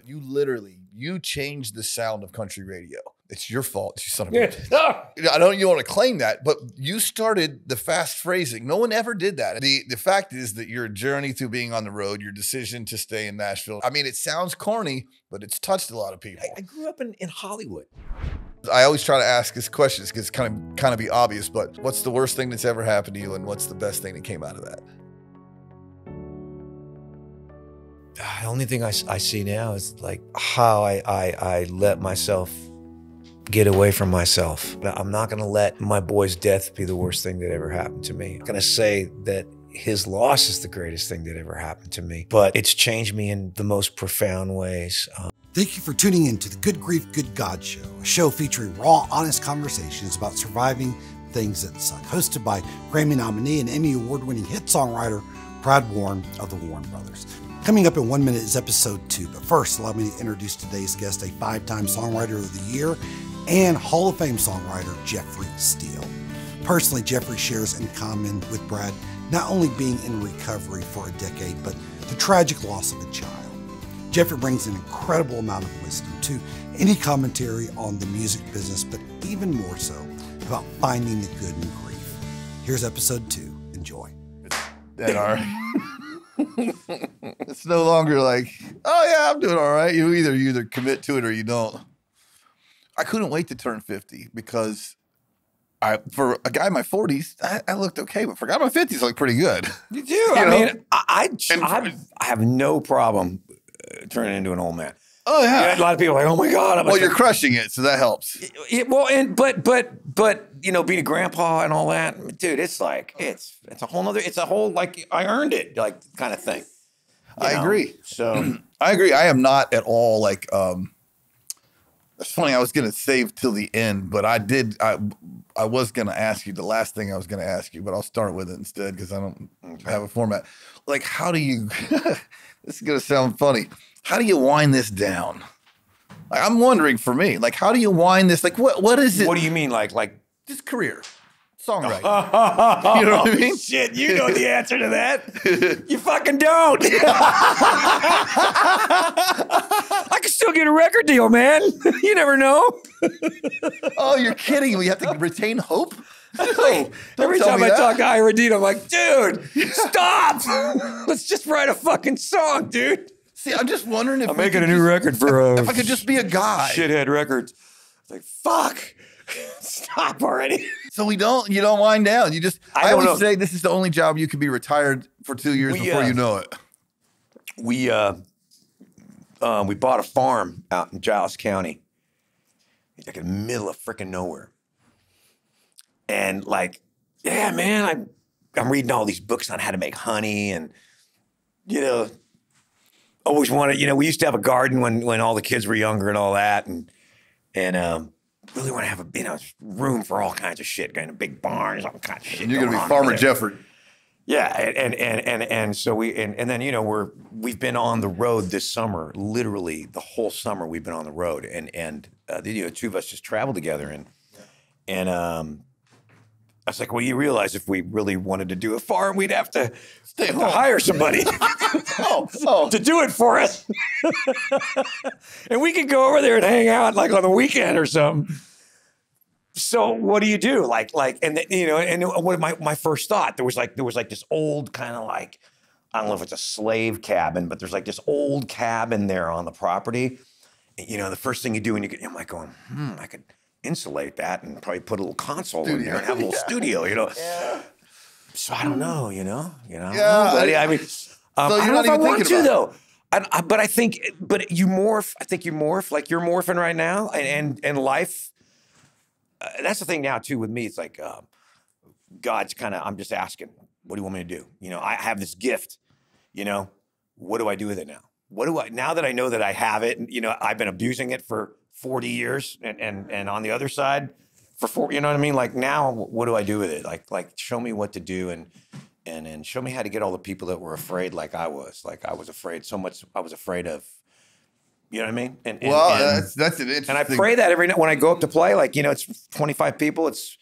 You changed the sound of country radio. It's your fault, you son of a bitch. I don't you want to claim that, but you started the fast phrasing. No one ever did that. The fact is that your journey through being on the road, your decision to stay in Nashville, I mean, it sounds corny, but it's touched a lot of people. I grew up in Hollywood. I always try to ask this questions because it's kind of be obvious, but what's the worst thing that's ever happened to you, and what's the best thing that came out of that? The only thing I see now is like how I let myself get away from myself. I'm not gonna let my boy's death be the worst thing that ever happened to me. I'm gonna say that his loss is the greatest thing that ever happened to me, but it's changed me in the most profound ways. Thank you for tuning in to the Good Grief, Good God Show, a show featuring raw, honest conversations about surviving things that suck. Hosted by Grammy nominee and Emmy award-winning hit songwriter Brad Warren of the Warren Brothers. Coming up in 1 minute is episode 2, but first allow me to introduce today's guest, a 5-time Songwriter of the Year and Hall of Fame songwriter Jeffrey Steele. Personally, Jeffrey shares in common with Brad not only being in recovery for a decade, but the tragic loss of a child. Jeffrey brings an incredible amount of wisdom to any commentary on the music business, but even more so about finding the good in grief. Here's episode 2. Enjoy. That all right. It's no longer like, oh yeah, I'm doing all right. You either commit to it or you don't. I couldn't wait to turn 50 because for a guy in my 40s, I looked okay, but for a guy in my 50s, I look pretty good. You do. I mean, I have no problem turning into an old man. Oh yeah. A lot of people are like, oh my God. Well, you're crushing it, so that helps. But you know, being a grandpa and all that, dude, it's like it's a whole like I earned it, like kind of thing. I agree. So I agree. I am not at all like it's funny, I was gonna save till the end, but I was gonna ask you the last thing I was gonna ask you, but I'll start with it instead because I don't have a format. Like, how do you this is gonna sound funny. How do you wind this down? Like, I'm wondering for me, like, how do you wind this? Like, what is it? What do you mean, like this career, songwriting? You know what I mean? Shit, you know the answer to that. You fucking don't. I can still get a record deal, man. You never know. Oh, you're kidding. We have to retain hope? No, every time I talk to Ira Dean, I'm like, dude, stop. Let's just write a fucking song, dude. See, I'm just wondering if I'm making a new record for if I could just be a guy. Shithead Records. It's like, fuck. Stop already. So you don't wind down. You just I always know. say this is the only job you could be retired for 2 years before you know it. We bought a farm out in Giles County. Like in the middle of freaking nowhere. And like, yeah, man, I'm reading all these books on how to make honey and, you know, always wanted, you know, we used to have a garden when all the kids were younger and all that. And really want to have a room for all kinds of shit, kind of big barns, all kinds of shit. And you're going to be Farmer Jeffrey. Yeah. And so and then, you know, we've been on the road this summer, literally the whole summer we've been on the road. And you know, two of us just traveled together and I was like, well, you realize if we really wanted to do a farm, we'd have to hire somebody to do it for us. And we could go over there and hang out like on the weekend or something. So what do you do? You know, and what my first thought, there was like this old kind of like, I don't know if it's a slave cabin, but there's like this old cabin there on the property. And, you know, the first thing you do when you get, I'm like going, I could insulate that and probably put a little console in there and have a little studio, you know. Yeah. So I don't know, you know. Yeah. I mean, I don't know if I want to though. But I think you morph. I think you morph like you're morphing right now, and life. That's the thing now too with me. It's like God's kind of. I'm just asking, what do you want me to do? You know, I have this gift. You know, what do I do with it now? Now that I know that I have it? You know, I've been abusing it for 40 years, and on the other side for 4. You know what I mean? Like now, what do I do with it? Like show me what to do and show me how to get all the people that were afraid, like I was afraid so much. I was afraid of. You know what I mean? And that's an interesting. And I pray that every night when I go up to play, like, you know, it's 25 people, it's,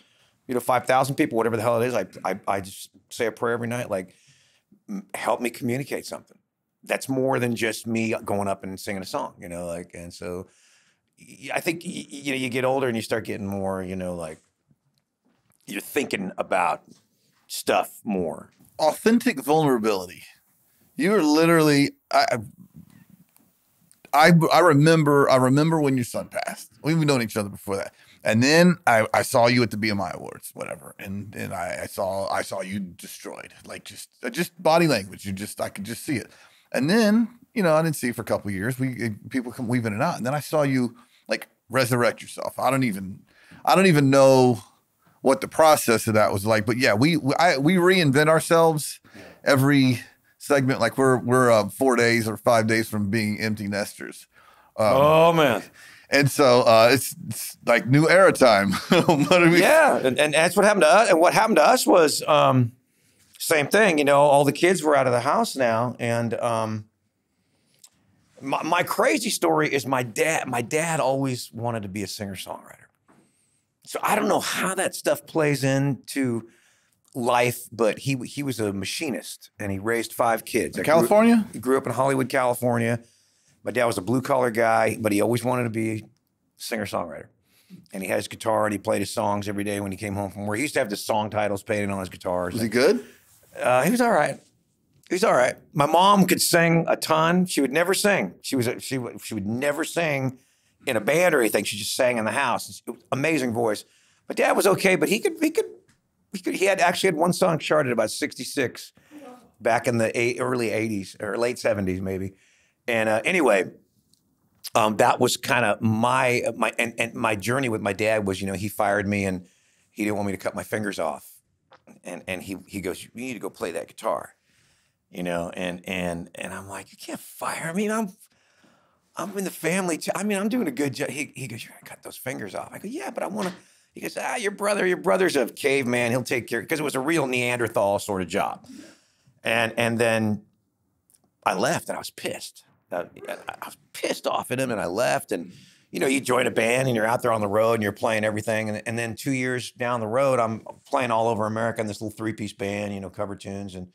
you know, 5,000 people, whatever the hell it is. I just say a prayer every night, like, help me communicate something. that's more than just me going up and singing a song, you know, like, and so I think, you know, you get older and you start getting more, you know, like you're thinking about stuff more. Authentic vulnerability. You are literally, I remember when your son passed. We've known each other before that. And then I saw you at the BMI Awards, whatever. And I saw you destroyed, like just body language. I could just see it. And then, you know, I didn't see you for a couple of years. People come weaving it out. And then I saw you like resurrect yourself. I don't even know what the process of that was like, but yeah, we reinvent ourselves every segment. Like we're 4 days or 5 days from being empty nesters. Oh man. And so it's like new era time. Yeah, and that's what happened to us. And what happened to us was same thing. You know, all the kids were out of the house now, and my crazy story is my dad. My dad always wanted to be a singer-songwriter. So I don't know how that stuff plays into life, but he was a machinist, and he raised 5 kids. California? He grew up in Hollywood, California. My dad was a blue-collar guy, but he always wanted to be a singer-songwriter. And he had his guitar, and he played his songs every day when he came home from work. He used to have the song titles painted on his guitars. Was he good? He was all right. He was all right. My mom could sing a ton. She would never sing. She would never sing in a band or anything. She just sang in the house. Amazing voice. My dad was okay, but he actually had one song charted about 66 back in the early 80s or late 70s maybe. And anyway, that was kind of my journey with my dad was, you know, he fired me and he didn't want me to cut my fingers off. And he goes, you need to go play that guitar, you know, and I'm like, you can't fire me. I'm in the family. I'm doing a good job. He goes, you're gonna cut those fingers off. I go, yeah, but I want to. He goes, your brother's a caveman. He'll take care, because it was a real Neanderthal sort of job. And then I left and I was pissed. I was pissed off at him, and I left. And you know, you join a band and you're out there on the road and you're playing everything. And then 2 years down the road, I'm playing all over America in this little 3-piece band, you know, cover tunes. And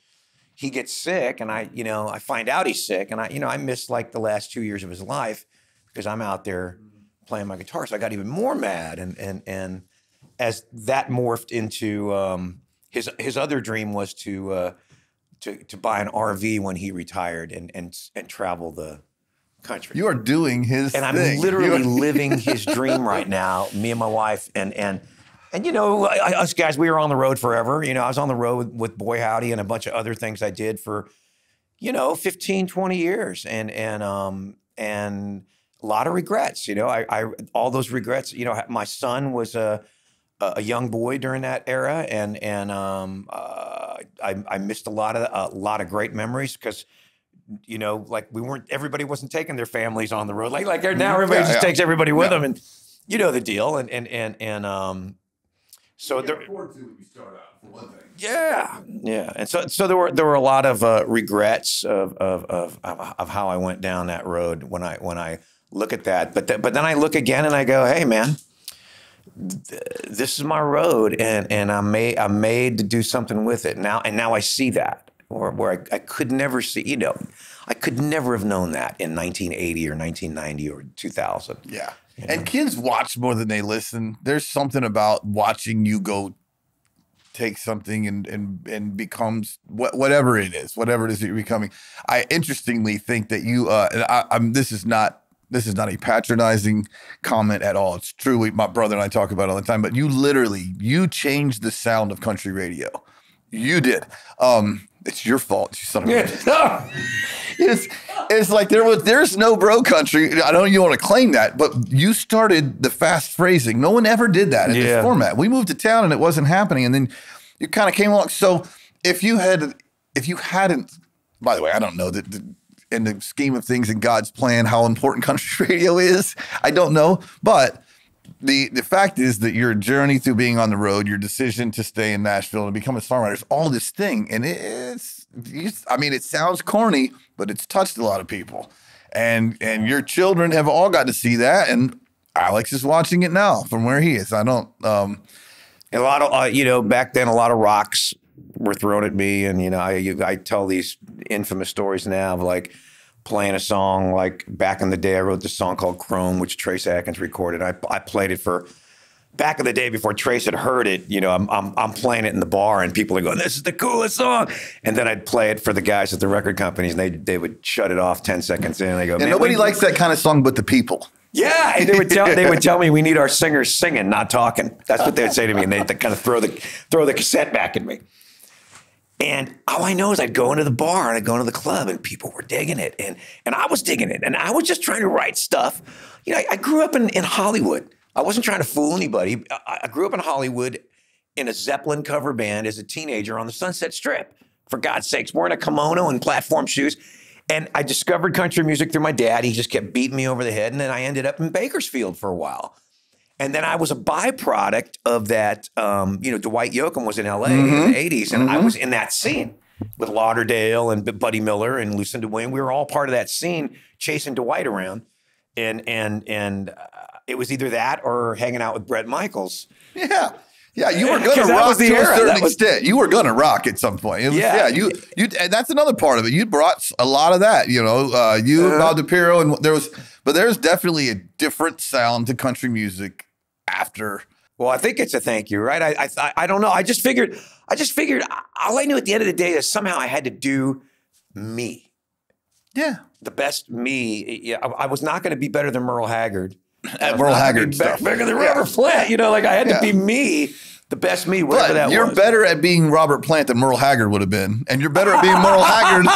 he gets sick, and I find out he's sick, and I missed like the last 2 years of his life because I'm out there playing my guitar. So I got even more mad. And as that morphed into his other dream was to buy an RV when he retired and travel the country. You are doing his thing. And I'm literally living his dream right now, me and my wife. And you know, us guys, we were on the road forever. You know, I was on the road with Boy Howdy and a bunch of other things I did for, you know, 15, 20 years. And a lot of regrets, you know, I all those regrets, you know, my son was a young boy during that era. And I missed a lot of great memories because, you know, like everybody wasn't taking their families on the road. Like now everybody just takes everybody with them, and you know the deal. So there, you start out for one thing. Yeah. And so there were a lot of regrets of how I went down that road when I look at that. But then I look again and I go, hey man, this is my road, and I'm made to do something with it now. And now I see that, where I could never see. You know, I could never have known that in 1980 or 1990 or 2000. Yeah. You know? And kids watch more than they listen. There's something about watching you go take something and becomes whatever it is that you're becoming. I interestingly think that you this is not a patronizing comment at all. It's true. My brother and I talk about it all the time, but you changed the sound of country radio. You did. It's your fault, you son of a bitch. It's like there's no bro country. I don't even want to claim that, but you started the fast phrasing. No one ever did that in this format. We moved to town and it wasn't happening, and then you kind of came along. So if you hadn't, by the way, I don't know that in the scheme of things in God's plan how important country radio is. I don't know, but the fact is that your journey through being on the road, your decision to stay in Nashville and become a songwriter, is all this thing. And it sounds corny, but it's touched a lot of people. And your children have all got to see that. And Alex is watching it now from where he is. I don't. A lot of, back then, a lot of rock were thrown at me. And, you know, I tell these infamous stories now of like playing a song. Like back in the day, I wrote this song called Chrome, which Trace Atkins recorded. I played it for back in the day before Trace had heard it. You know, I'm playing it in the bar and people are going, this is the coolest song. And then I'd play it for the guys at the record companies and they would shut it off 10 seconds in. And they go, and nobody likes that kind of song but the people. Yeah, and they would tell me we need our singers singing, not talking. That's what they would say to me, and they'd kind of throw the cassette back at me. And all I know is I'd go into the bar and I'd go into the club, and people were digging it, and I was digging it, and I was just trying to write stuff. You know, I grew up in Hollywood. I wasn't trying to fool anybody. I grew up in Hollywood in a Zeppelin cover band as a teenager on the Sunset Strip. For God's sakes, wearing a kimono and platform shoes. And I discovered country music through my dad. He just kept beating me over the head. And then I ended up in Bakersfield for a while. And then I was a byproduct of that. You know, Dwight Yoakam was in LA in the 80s. And I was in that scene with Lauderdale and Buddy Miller and Lucinda Williams. We were all part of that scene chasing Dwight around. And it was either that or hanging out with Bret Michaels. Yeah. Yeah, you were going to rock to a certain extent. You were going to rock at some point. You and that's another part of it. You brought a lot of that, you know, Bob DiPiero, and there's definitely a different sound to country music after. Well, I think it's a thank you, right? I don't know. I just figured all I knew at the end of the day is somehow I had to do me. Yeah. The best me. Yeah, I was not going to be better than Merle Haggard. Merle Haggard stuff. Bigger than Robert Plant. You know, like I had to be me, the best me, whatever that was. You're better at being Robert Plant than Merle Haggard would have been. And you're better at being Merle Haggard.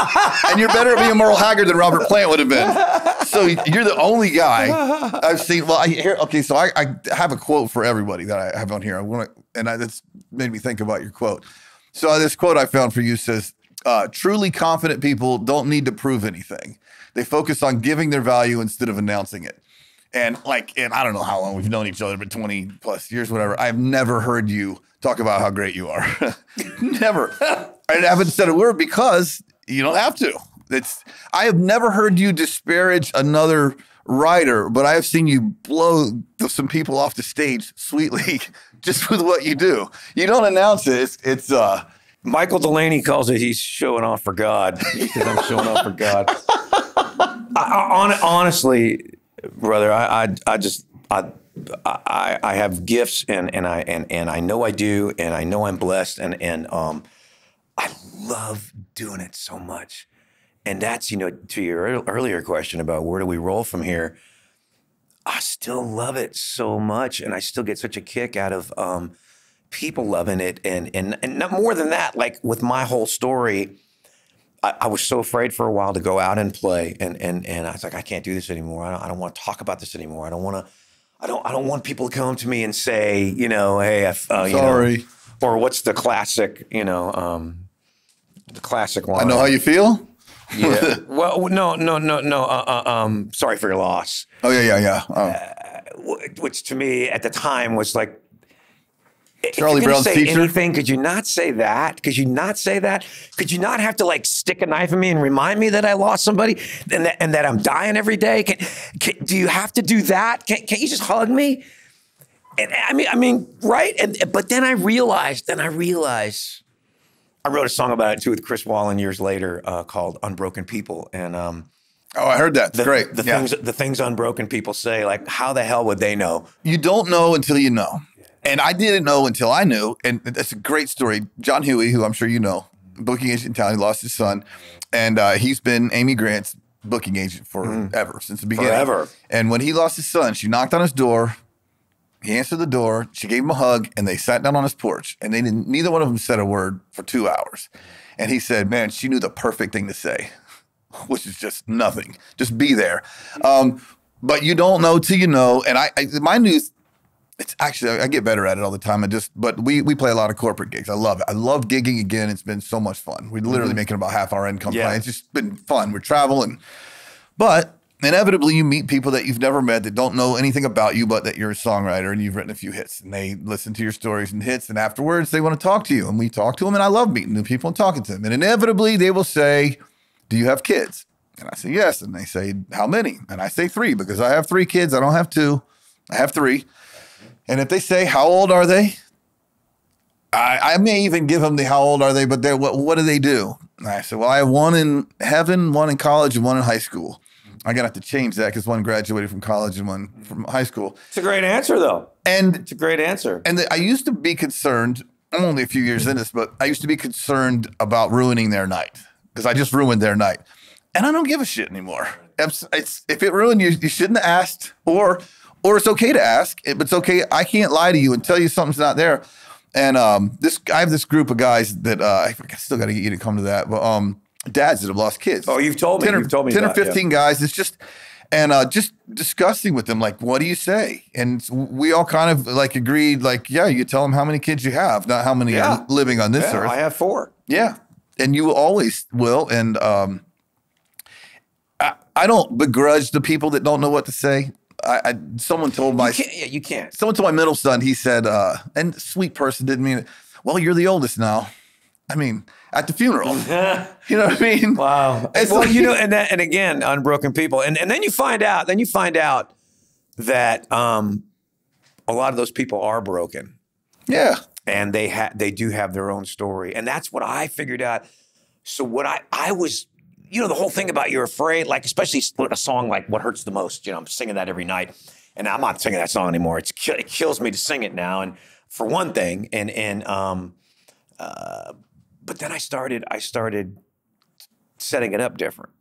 And you're better at being Merle Haggard than Robert Plant would have been. So you're the only guy I've seen. Well, so I have a quote for everybody that I have on here. That's made me think about your quote. So this quote I found for you says, truly confident people don't need to prove anything. They focus on giving their value instead of announcing it. And I don't know how long we've known each other, but 20 plus years, whatever. I've never heard you talk about how great you are. Never. I haven't said a word because you don't have to. I have never heard you disparage another writer, but I have seen you blow some people off the stage sweetly just with what you do. You don't announce it. It's Michael Delaney calls it he's showing off for God because I'm showing off for God. Honestly, brother, I have gifts and I know I do, and I know I'm blessed, and I love doing it so much. And that's, you know, to your earlier question about where do we roll from here, I still love it so much, and I still get such a kick out of people loving it, and not more than that. Like with my whole story, I was so afraid for a while to go out and play, and I was like, I can't do this anymore. I don't want to talk about this anymore. I don't want people to come to me and say, you know, hey, sorry, you know, or what's the classic, you know, the classic line. I know how you feel. Yeah. Well, no. Sorry for your loss. Oh yeah. Which to me at the time was like, Charlie Brown's teacher. Anything? Could you not say that? Could you not say that? Could you not have to like stick a knife in me and remind me that I lost somebody and that I'm dying every day? Do you have to do that? Can't you just hug me? And I mean, right? But then I realized. I wrote a song about it too with Chris Wallen years later called "Unbroken People," and oh, I heard that. It's great. The things unbroken people say, like, how the hell would they know? You don't know until you know. And I didn't know until I knew, and that's a great story. John Huey, who I'm sure you know, booking agent in town, he lost his son, and he's been Amy Grant's booking agent forever, since the beginning. Forever. And when he lost his son, she knocked on his door, he answered the door, she gave him a hug, and they sat down on his porch, and neither one of them said a word for 2 hours. And he said, man, she knew the perfect thing to say, which is just nothing. Just be there. But you don't know till you know, and my news. It's actually, I get better at it all the time. But we play a lot of corporate gigs. I love it. I love gigging again. It's been so much fun. We're literally making about half our income playing. It's just been fun. We're traveling. But inevitably you meet people that you've never met that don't know anything about you, but that you're a songwriter and you've written a few hits, and they listen to your stories and hits, and afterwards they want to talk to you, and we talk to them, and I love meeting new people and talking to them. And inevitably they will say, do you have kids? And I say, yes. And they say, how many? And I say 3 because I have 3 kids. I don't have 2. I have 3. And if they say, how old are they? I may even give them the how old are they, but what do they do? And I said, well, I have one in heaven, one in college, and one in high school. I'm gonna have to change that because one graduated from college and one from high school. It's a great answer, though. And it's a great answer. And I used to be concerned. I'm only a few years in this, but I used to be concerned about ruining their night because I just ruined their night, and I don't give a shit anymore. If it ruined you, you shouldn't have asked, or it's okay to ask, but it's okay. I can't lie to you and tell you something's not there. And I have this group of guys that I still got to get you to come to that, but dads that have lost kids. Oh, you've told me. 10 or 15 guys. It's just, and just discussing with them, like, what do you say? And we all kind of like agreed, like, yeah, you tell them how many kids you have, not how many are living on this earth. I have 4. Yeah. And you always will. And I don't begrudge the people that don't know what to say. Someone told my you can't. Someone told my middle son, he said, and sweet person didn't mean it. Well, you're the oldest now. I mean, at the funeral. You know what I mean? Wow. It's well, like, you know, and again, unbroken people. And then you find out, that a lot of those people are broken. Yeah. And they do have their own story. And that's what I figured out. So what I was, you know, the whole thing about You're Afraid, like especially a song like What Hurts the Most, you know, I'm singing that every night. And I'm not singing that song anymore. It kills me to sing it now. And for one thing, but then I started setting it up different.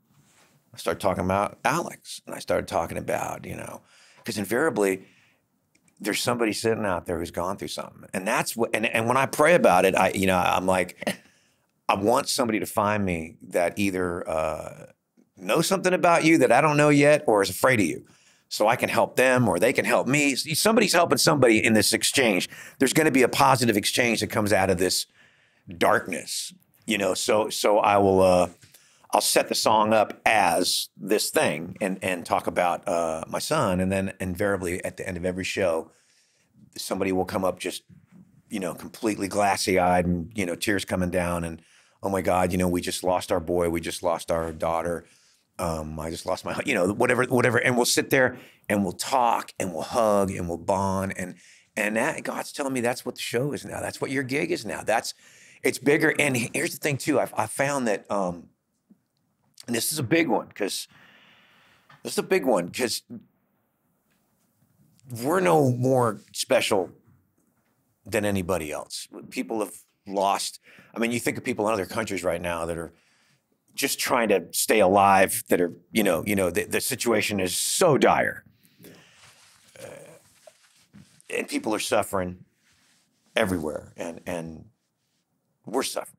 I started talking about Alex, and I started talking about, you know, because invariably there's somebody sitting out there who's gone through something. And that's what, and when I pray about it, I'm like, I want somebody to find me that either knows something about you that I don't know yet or is afraid of you. So I can help them or they can help me. Somebody's helping somebody in this exchange. There's going to be a positive exchange that comes out of this darkness, you know. So I will I'll set the song up as this thing and talk about my son, and then invariably at the end of every show, somebody will come up just, you know, completely glassy-eyed and, you know, tears coming down and, oh my God, you know, we just lost our boy, we just lost our daughter. I just lost my, you know, whatever. And we'll sit there and we'll talk and we'll hug and we'll bond. And that, God's telling me that's what the show is now. That's what your gig is now. It's bigger. And here's the thing too. I found that, and this is a big one because we're no more special than anybody else. People have lost. I mean, you think of people in other countries right now that are just trying to stay alive, that are, you know, the situation is so dire. And people are suffering everywhere, and we're suffering.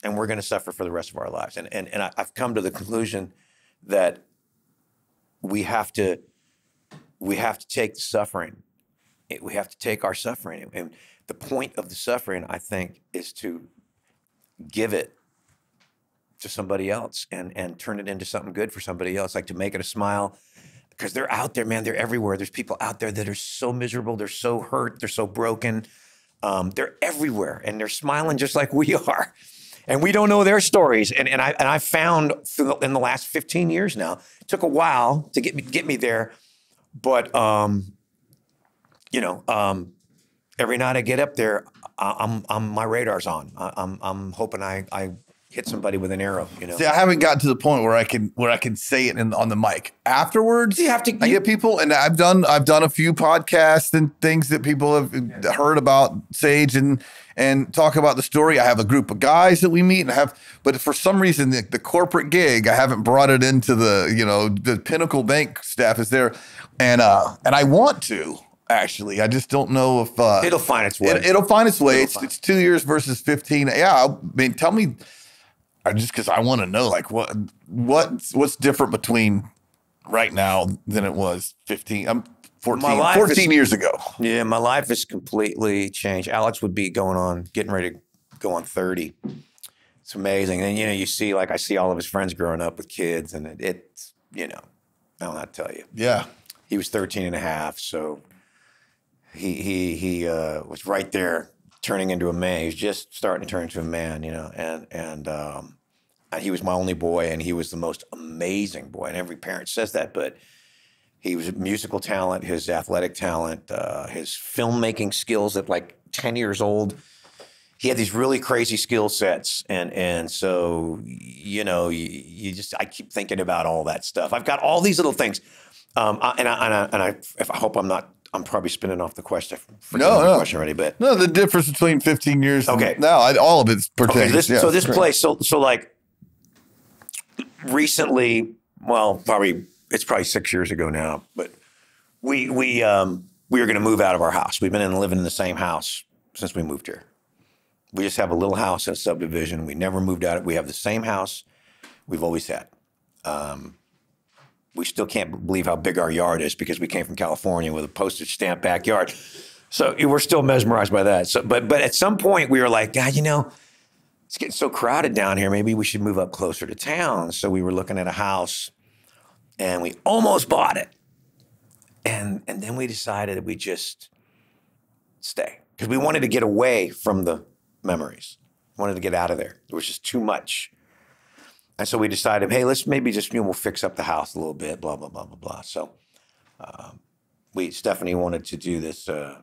And we're going to suffer for the rest of our lives. And I've come to the conclusion that we have to take the suffering. We have to take our suffering. And the point of the suffering, I think, is to give it to somebody else and turn it into something good for somebody else, like to make it a smile. Because they're out there, man. They're everywhere. There's people out there that are so miserable. They're so hurt. They're so broken. They're everywhere. And they're smiling just like we are. And we don't know their stories. And I found in the last 15 years now, it took a while to get me there. But, you know, every night I get up there, my radar's on. I'm hoping I hit somebody with an arrow, you know. See, I haven't gotten to the point where I can say it on the mic. Afterwards, I get people, and I've done a few podcasts and things that people have heard about Sage and talk about the story. I have a group of guys that we meet but for some reason the corporate gig, I haven't brought it into the Pinnacle Bank staff is there, and I want to. Actually, I just don't know if it'll find its way. It'll find its way. It's 2 years versus 15. Yeah, I mean, tell me. Just because I want to know, like, what's different between right now than it was 14 years ago. Yeah, my life has completely changed. Alex would be getting ready to go on 30. It's amazing. And, you know, I see all of his friends growing up with kids, and it's, you know, I don't know how to tell you. Yeah. He was 13 and a half, so he was right there turning into a man. He was just starting to turn into a man, you know, and he was my only boy, and he was the most amazing boy. And every parent says that, but he was a musical talent, his athletic talent, his filmmaking skills at like 10 years old. he had these really crazy skill sets, and so you just I keep thinking about all that stuff. I've got all these little things, I hope I'm probably spinning off the question. The question already, but no, the difference between 15 years. Okay, all of it's pertains. Okay, so this place, so like recently, well, it's probably 6 years ago now, but we were going to move out of our house. We've been living in the same house since we moved here. We just have a little house in a subdivision. We never moved out. We have the same house we've always had. We still can't believe how big our yard is because we came from California with a postage stamp backyard. So we're still mesmerized by that. So, but at some point we were like, God, it's getting so crowded down here. Maybe we should move up closer to town. So we were looking at a house, and we almost bought it. And then we decided that we just stay because we wanted to get away from the memories. Wanted to get out of there. It was just too much. And so we decided, hey, let's maybe just, we'll fix up the house a little bit, blah, blah, blah, blah, blah. So Stephanie wanted to do this kind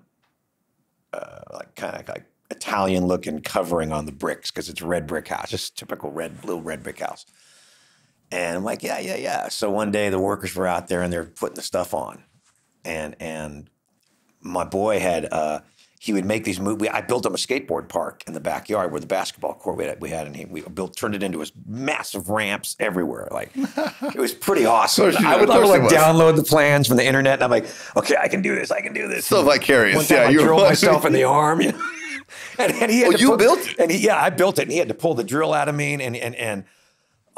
of like Italian looking covering on the bricks because it's a red brick house, just typical little red brick house. And I'm like, yeah. So one day the workers were out there and they're putting the stuff on. And my boy had, he would make these moves. I built him a skateboard park in the backyard where the basketball court we had, and we turned it into massive ramps everywhere. Like, it was pretty awesome. I would download the plans from the internet, and I'm like, okay, I can do this. So vicarious. One time I drilled myself in the arm. And he had built it? And I built it, and he had to pull the drill out of me, and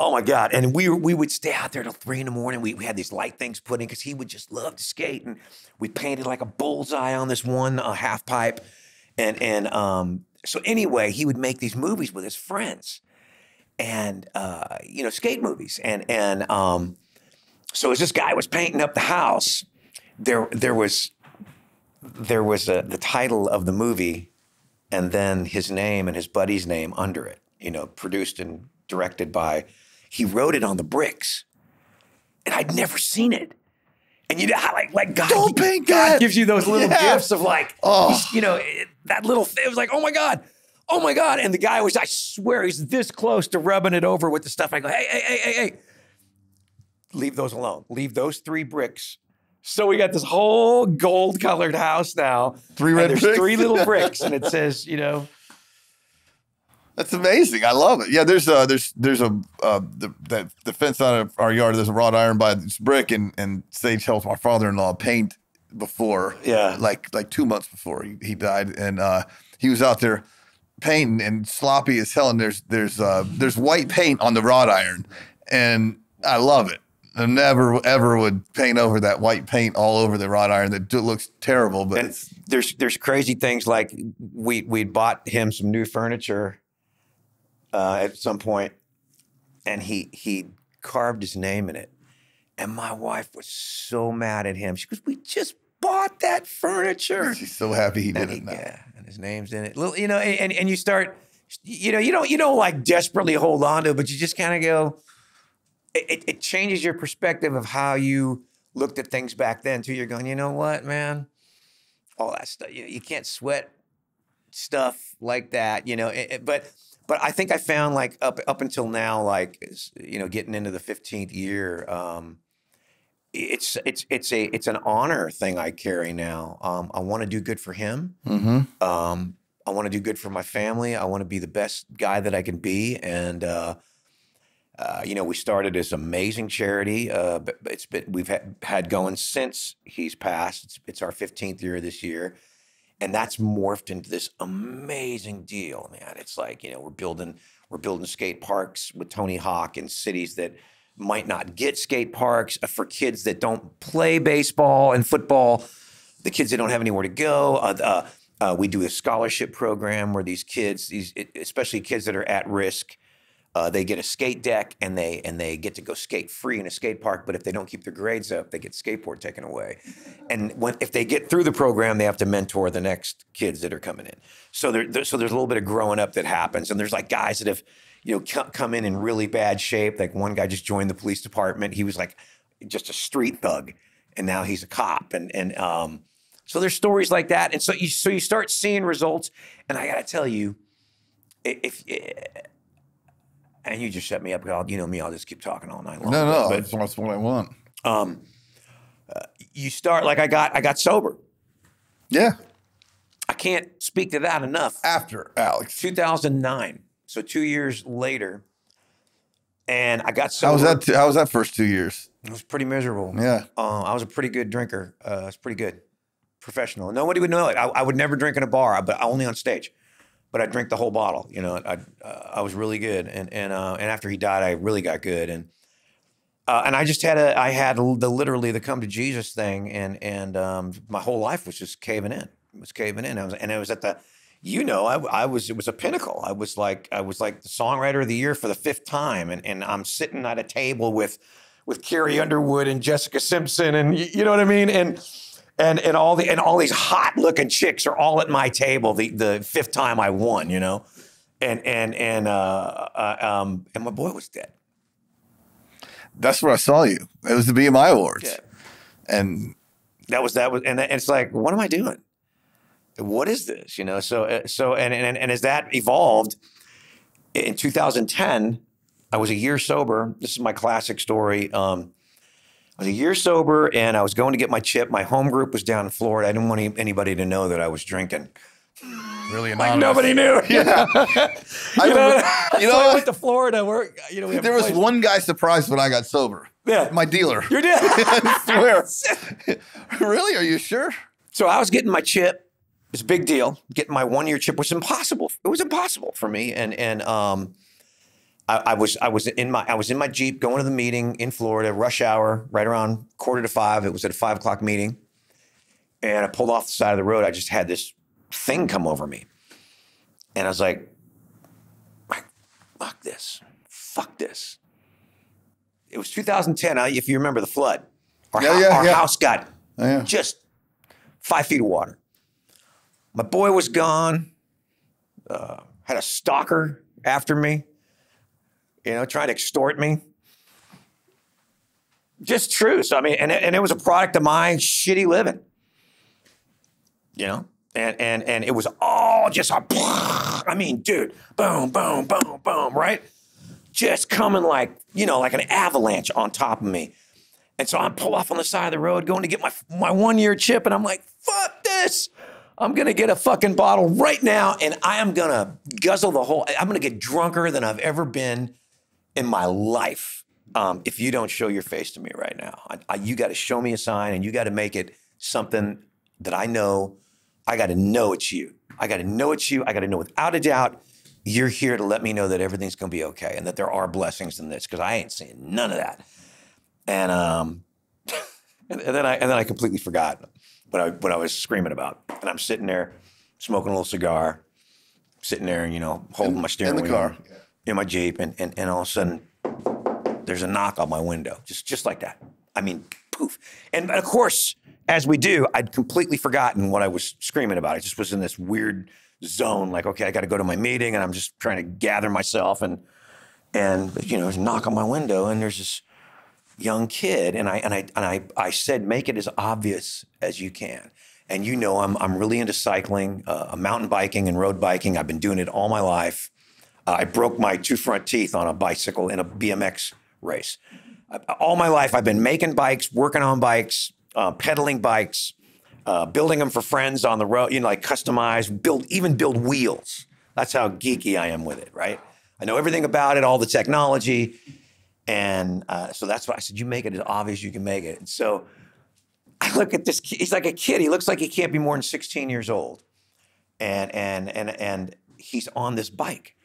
oh my God. And we would stay out there till 3 a.m. We had these light things put in because he would just love to skate. And we painted like a bullseye on this one half pipe. And so anyway, he would make these movies with his friends and, skate movies. And so as this guy was painting up the house, there was the title of the movie and then his name and his buddy's name under it, produced and directed by. He wrote it on the bricks, and I'd never seen it. And how like God, don't paint God that. gives you those little gifts of like, that little thing. It was like, oh my God. And the guy I swear, he's this close to rubbing it over with the stuff. I go, hey, leave those alone. Leave those 3 bricks. So we got this whole gold-colored house now. 3 red bricks. There's 3 little bricks, and it says, That's amazing. I love it. Yeah, there's the fence on our yard. There's a wrought iron by this brick, and Sage helped my father-in-law paint before. Yeah, like 2 months before he died, and he was out there painting and sloppy as hell. And there's white paint on the wrought iron, and I love it. I never ever would paint over that white paint all over the wrought iron. That looks terrible. But there's crazy things like we'd bought him some new furniture. At some point, and he carved his name in it. And my wife was so mad at him. She goes, we just bought that furniture. She's so happy he did it now. Yeah, and his name's in it. And you start, you don't like desperately hold on to it, but you just kind of go, it changes your perspective of how you looked at things back then too. You're going, you know what, man? All that stuff, you can't sweat stuff like that, But I think I found like up until now, like getting into the 15th year, it's an honor thing I carry now. I want to do good for him. Mm-hmm. I want to do good for my family. I want to be the best guy that I can be. And we started this amazing charity. We've had going since he's passed. It's our 15th year this year. And that's morphed into this amazing deal, man. It's like, we're building skate parks with Tony Hawk in cities that might not get skate parks for kids that don't play baseball and football, the kids that don't have anywhere to go. We do a scholarship program where these kids, especially kids that are at risk, they get a skate deck and they get to go skate free in a skate park. But if they don't keep their grades up, they get skateboard taken away. And if they get through the program, they have to mentor the next kids that are coming in. So there's a little bit of growing up that happens. And there's like guys that have come in really bad shape. Like one guy just joined the police department. He was like just a street thug, and now he's a cop. And so there's stories like that. And so you start seeing results. And I got to tell you, if and you just set me up. You know me, I'll just keep talking all night long. No, but that's what I want. You start like I got sober. Yeah. I can't speak to that enough. After Alex, 2009, so 2 years later, and I got sober. How was that first 2 years? It was pretty miserable. Yeah. I was a pretty good drinker. I was pretty good, professional. Nobody would know it. I would never drink in a bar, but only on stage. But I drink the whole bottle. You know, I was really good, and after he died, I really got good, and I just had literally the come to Jesus thing, and my whole life was just caving in. It was caving in. It was at the, it was a pinnacle. I was like the songwriter of the year for the 5th time, and I'm sitting at a table with Carrie Underwood and Jessica Simpson, and you know what I mean, and all these hot looking chicks are all at my table. The 5th time I won, you know, and my boy was dead. That's where I saw you. It was the BMI Awards. Yeah. And that was, and it's like, what am I doing? What is this? You know, so as that evolved in 2010, I was a year sober. This is my classic story. I was a year sober and I was going to get my chip. My home group was down in Florida. I didn't want anybody to know that I was drinking. Really anonymous. Like nobody knew. Yeah. I went to Florida where, there was one guy surprised when I got sober. Yeah. My dealer. Your dealer. I swear. Really? Are you sure? So I was getting my chip. It's a big deal. Getting my 1-year chip was impossible. It was impossible for me. And I was in my Jeep going to the meeting in Florida, rush hour, right around 4:45. It was at a 5 o'clock meeting. And I pulled off the side of the road. I just had this thing come over me. And I was like, fuck this. Fuck this. It was 2010, if you remember the flood. Our house got just 5 feet of water. My boy was gone. Had a stalker after me, trying to extort me. Just true. So, I mean, and it was a product of my shitty living, and it was all just, dude, boom, boom, boom, boom, right? Just coming like an avalanche on top of me. And so I pull off on the side of the road going to get my 1-year chip. And I'm like, fuck this. I'm going to get a fucking bottle right now. And I am going to guzzle I'm going to get drunker than I've ever been in my life. If you don't show your face to me right now, you got to show me a sign and you got to make it something that I know. I got to know it's you. I got to know it's you. I got to know without a doubt you're here to let me know that everything's going to be okay and that there are blessings in this, because I ain't seeing none of that. And and then I completely forgot what I was screaming about. And I'm sitting there smoking a little cigar, sitting there, holding my steering wheel in the car, in my Jeep, and all of a sudden there's a knock on my window, just like that. I mean, poof. And of course, as we do, I'd completely forgotten what I was screaming about. I just was in this weird zone, like, okay, I got to go to my meeting, and I'm just trying to gather myself, and there's a knock on my window, and there's this young kid, and I said, make it as obvious as you can. And I'm really into cycling, mountain biking and road biking. I've been doing it all my life. I broke my 2 front teeth on a bicycle in a BMX race. All my life, I've been making bikes, working on bikes, pedaling bikes, building them for friends on the road, like customize, build wheels. That's how geeky I am with it, right? I know everything about it, all the technology. And so that's why I said, you make it as obvious as you can make it. And so I look at this kid. He's like a kid. He looks like he can't be more than 16 years old. And he's on this bike.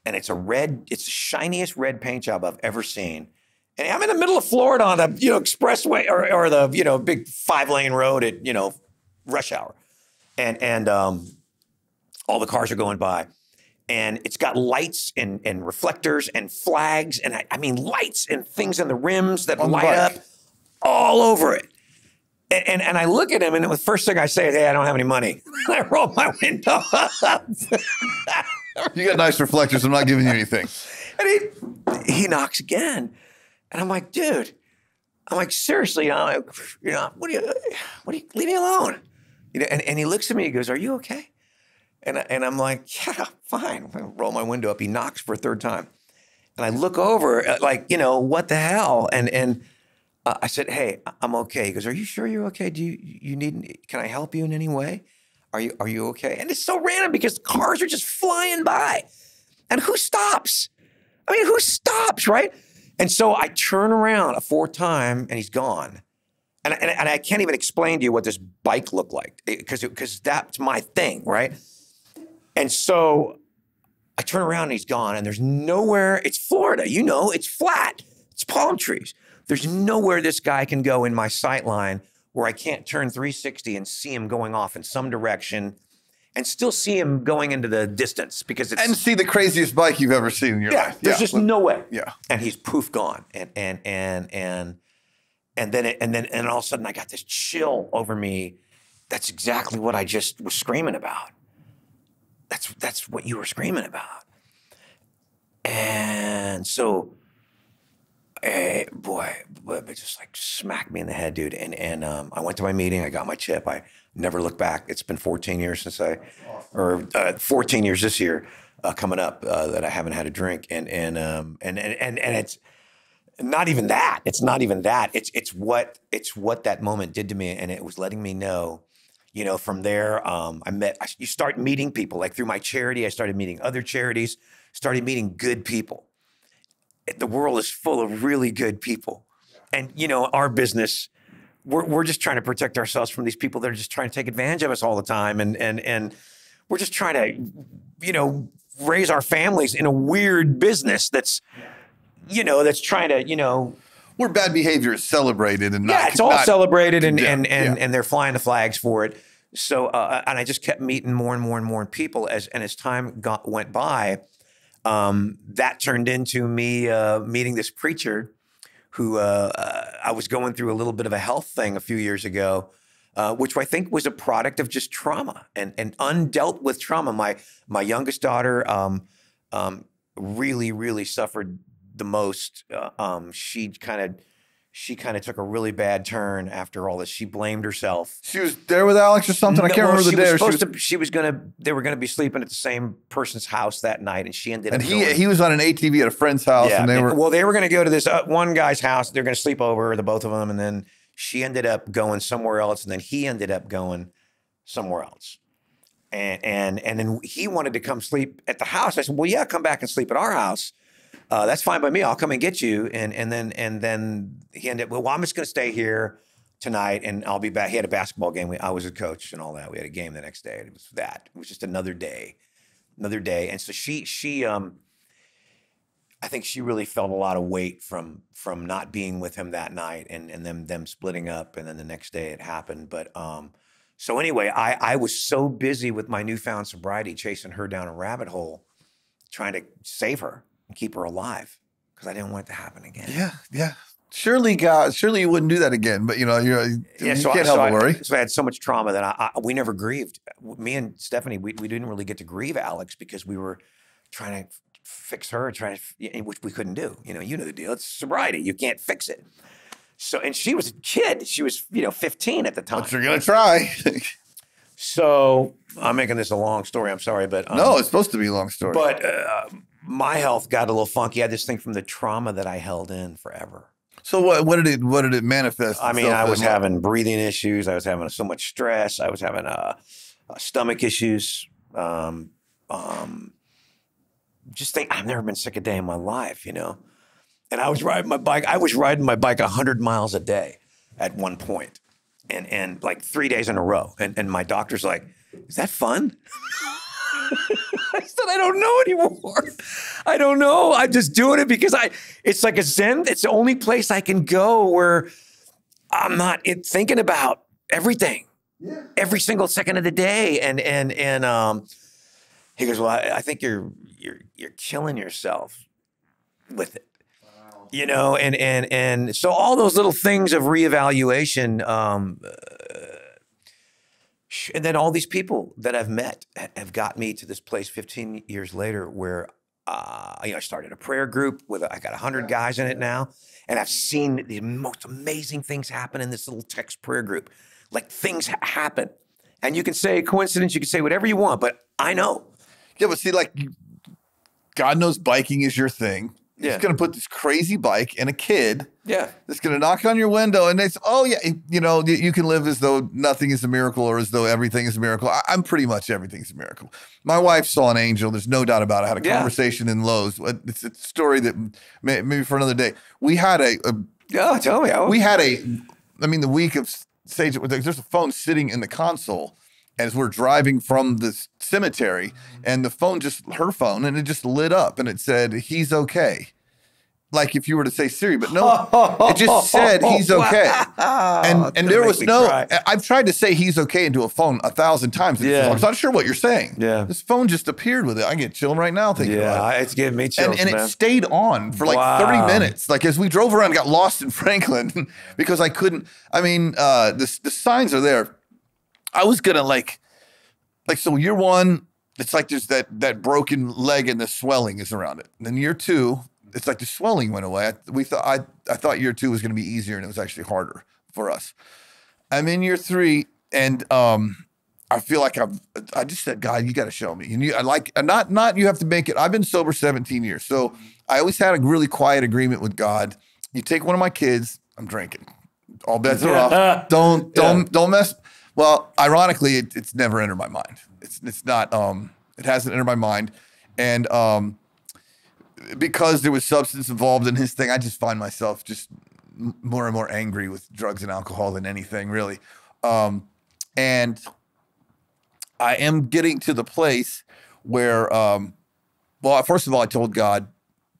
And it's the shiniest red paint job I've ever seen. And I'm in the middle of Florida on the expressway or the big 5-lane road at rush hour. And all the cars are going by. And it's got lights and reflectors and flags and I mean lights and things in the rims that light up all over it. And I look at him, and the first thing I say is, hey, I don't have any money. I roll my window up. You got nice reflectors. I'm not giving you anything. And he knocks again. And I'm like, dude, seriously, what do you leave me alone? And he looks at me, he goes, are you okay? And I'm like, yeah, fine. I roll my window up. He knocks for a third time. And I look over like, what the hell? And I said, hey, I'm okay. He goes, are you sure you're okay? Do you need, can I help you in any way? Are you okay? And it's so random because cars are just flying by. And who stops? I mean, who stops, right? And so I turn around a fourth time and he's gone. And I can't even explain to you what this bike looked like because that's my thing, right? And so I turn around and he's gone and there's nowhere, it's Florida, it's flat, it's palm trees. There's nowhere this guy can go in my sight line where I can't turn 360 and see him going off in some direction and still see him going into the distance because it's— And see the craziest bike you've ever seen in your life. There's just no way. Yeah. And he's poof gone. And then all of a sudden I got this chill over me. That's exactly what I just was screaming about. That's what you were screaming about. And so, boy, it just like smacked me in the head, dude. And I went to my meeting. I got my chip. I never looked back. It's been 14 years since 14 years this year coming up that I haven't had a drink. And it's not even that. It's not even that. It's what that moment did to me, and it was letting me know. From there, you start meeting people. Like through my charity, I started meeting other charities, started meeting good people. The world is full of really good people. And, our business, we're just trying to protect ourselves from these people that are just trying to take advantage of us all the time. And we're just trying to, raise our families in a weird business that's trying to, where bad behavior is celebrated and not, it's all celebrated and they're flying the flags for it. So and I just kept meeting more and more and more people as time went by. That turned into me meeting this preacher who I was going through a little bit of a health thing a few years ago, which I think was a product of just trauma and undealt with trauma. My youngest daughter really, really suffered the most. She kind of took a really bad turn after all this. She blamed herself. She was there with Alex or something. I can't remember the day. They were gonna be sleeping at the same person's house that night, and she ended up. And he was on an ATV at a friend's house, and they were gonna go to this one guy's house. They're gonna sleep over, the both of them, and then she ended up going somewhere else, and then he ended up going somewhere else. And then he wanted to come sleep at the house. I said, well, yeah, come back and sleep at our house. That's fine by me. I'll come and get you. And then he ended up, well, I'm just going to stay here tonight and I'll be back. He had a basketball game. I was a coach and all that. We had a game the next day. And it was that. It was just another day. And so she I think she really felt a lot of weight from not being with him that night and them splitting up. And then the next day it happened. But so anyway, I was so busy with my newfound sobriety, chasing her down a rabbit hole, trying to save her and keep her alive because I didn't want it to happen again. Yeah. Surely you wouldn't do that again, but you can't help but worry. So I had so much trauma that we never grieved. Me and Stephanie, we didn't really get to grieve Alex because we were trying to fix her, which we couldn't do. You know the deal. It's sobriety. You can't fix it. So, and she was a kid. She was, 15 at the time. But you're going to try. So I'm making this a long story. I'm sorry, but no, it's supposed to be a long story. But my health got a little funky. I had this thing from the trauma that I held in forever. So what did it manifest? I mean, I was having breathing issues. I was having so much stress. I was having stomach issues. Just think, I've never been sick a day in my life, And I was riding my bike. I was riding my bike 100 miles a day at one point, and like 3 days in a row. And my doctor's like, "Is that fun?" I said, "I don't know anymore. I don't know. I'm just doing it because it's like a zen. It's the only place I can go where I'm not thinking about everything, every single second of the day." And he goes, "Well, I think you're killing yourself with it." Wow. And so all those little things of reevaluation, and then all these people that I've met have got me to this place 15 years later where, I started a prayer group I got 100 guys in it now. And I've seen the most amazing things happen in this little text prayer group. Like things happen. And you can say coincidence, you can say whatever you want, but I know. Yeah, but see, like, God knows biking is your thing. Yeah. He's going to put this crazy bike in a kid. Yeah. That's going to knock on your window and they say, oh, yeah, you know, you can live as though nothing is a miracle or as though everything is a miracle. I'm pretty much everything's a miracle. My wife saw an angel. There's no doubt about it. I had a conversation in Lowe's. It's a story that maybe for another day. We had tell me. The week of Sage, there's a phone sitting in the console as we're driving from the cemetery, and the phone her phone, and it just lit up, and it said, he's okay. Like if you were to say Siri, but no, it just said he's okay. And there was I've tried to say he's okay into a phone 1,000 times. Yeah. I'm not sure what you're saying. Yeah. This phone just appeared with it. I get chilling right now thinking about it. It's giving me chills, and it stayed on for like 30 minutes. Like as we drove around, got lost in Franklin because I couldn't, the signs are there. I was gonna like so year one, it's like there's that broken leg and the swelling is around it. And then year two, it's like the swelling went away. I thought year two was going to be easier, and it was actually harder for us. I'm in year three, and I feel like I just said, God, you got to show me. And not you have to make it. I've been sober 17 years, so I always had a really quiet agreement with God. You take one of my kids, I'm drinking. All bets are off. Don't mess. Well, ironically, it's never entered my mind. It's not. It hasn't entered my mind, and because there was substance involved in his thing, I just find myself just more and more angry with drugs and alcohol than anything, really. And I am getting to the place where, first of all, I told God,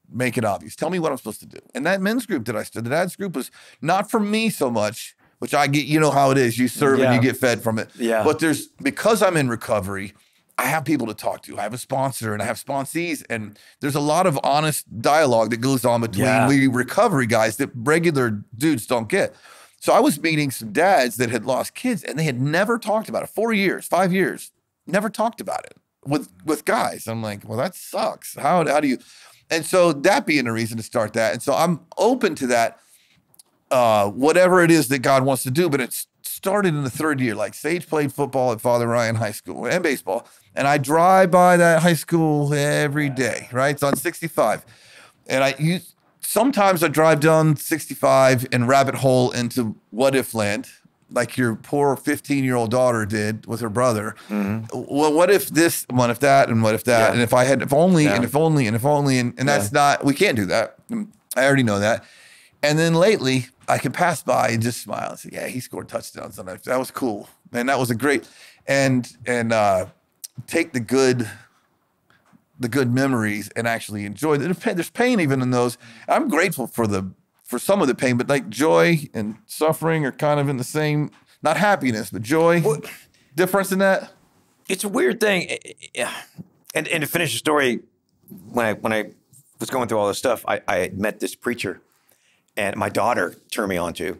make it obvious. Tell me what I'm supposed to do. And that men's group that I stood, the dad's group was not for me so much, which I get, you know how it is. You serve and you get fed from it. Yeah. But because I'm in recovery, I have people to talk to. I have a sponsor and I have sponsees, and there's a lot of honest dialogue that goes on between we recovery guys that regular dudes don't get. So I was meeting some dads that had lost kids, and they had never talked about it. 4 years, 5 years, never talked about it with guys. I'm like, well, that sucks. How do you? And so that being a reason to start that. And so I'm open to that, whatever it is that God wants to do, but it's started in the third year. Like Sage played football at Father Ryan High School and baseball. And I drive by that high school every day, right? It's on 65. And sometimes I drive down 65 and rabbit hole into what if land, like your poor 15-year-old daughter did with her brother. Mm-hmm. Well, what if this, what if that, and what if that? Yeah. And if I had, if only, and if only, and if only, and that's not, we can't do that. I already know that. And then lately, I can pass by and just smile and say, yeah, he scored touchdowns. And that was cool. And that was a great, and take the good memories and actually enjoy them. There's pain even in those. I'm grateful for some of the pain, but like joy and suffering are kind of in the same, not happiness, but joy. Well, difference in that? It's a weird thing. And to finish the story, when I was going through all this stuff, I met this preacher, and my daughter turned me on to,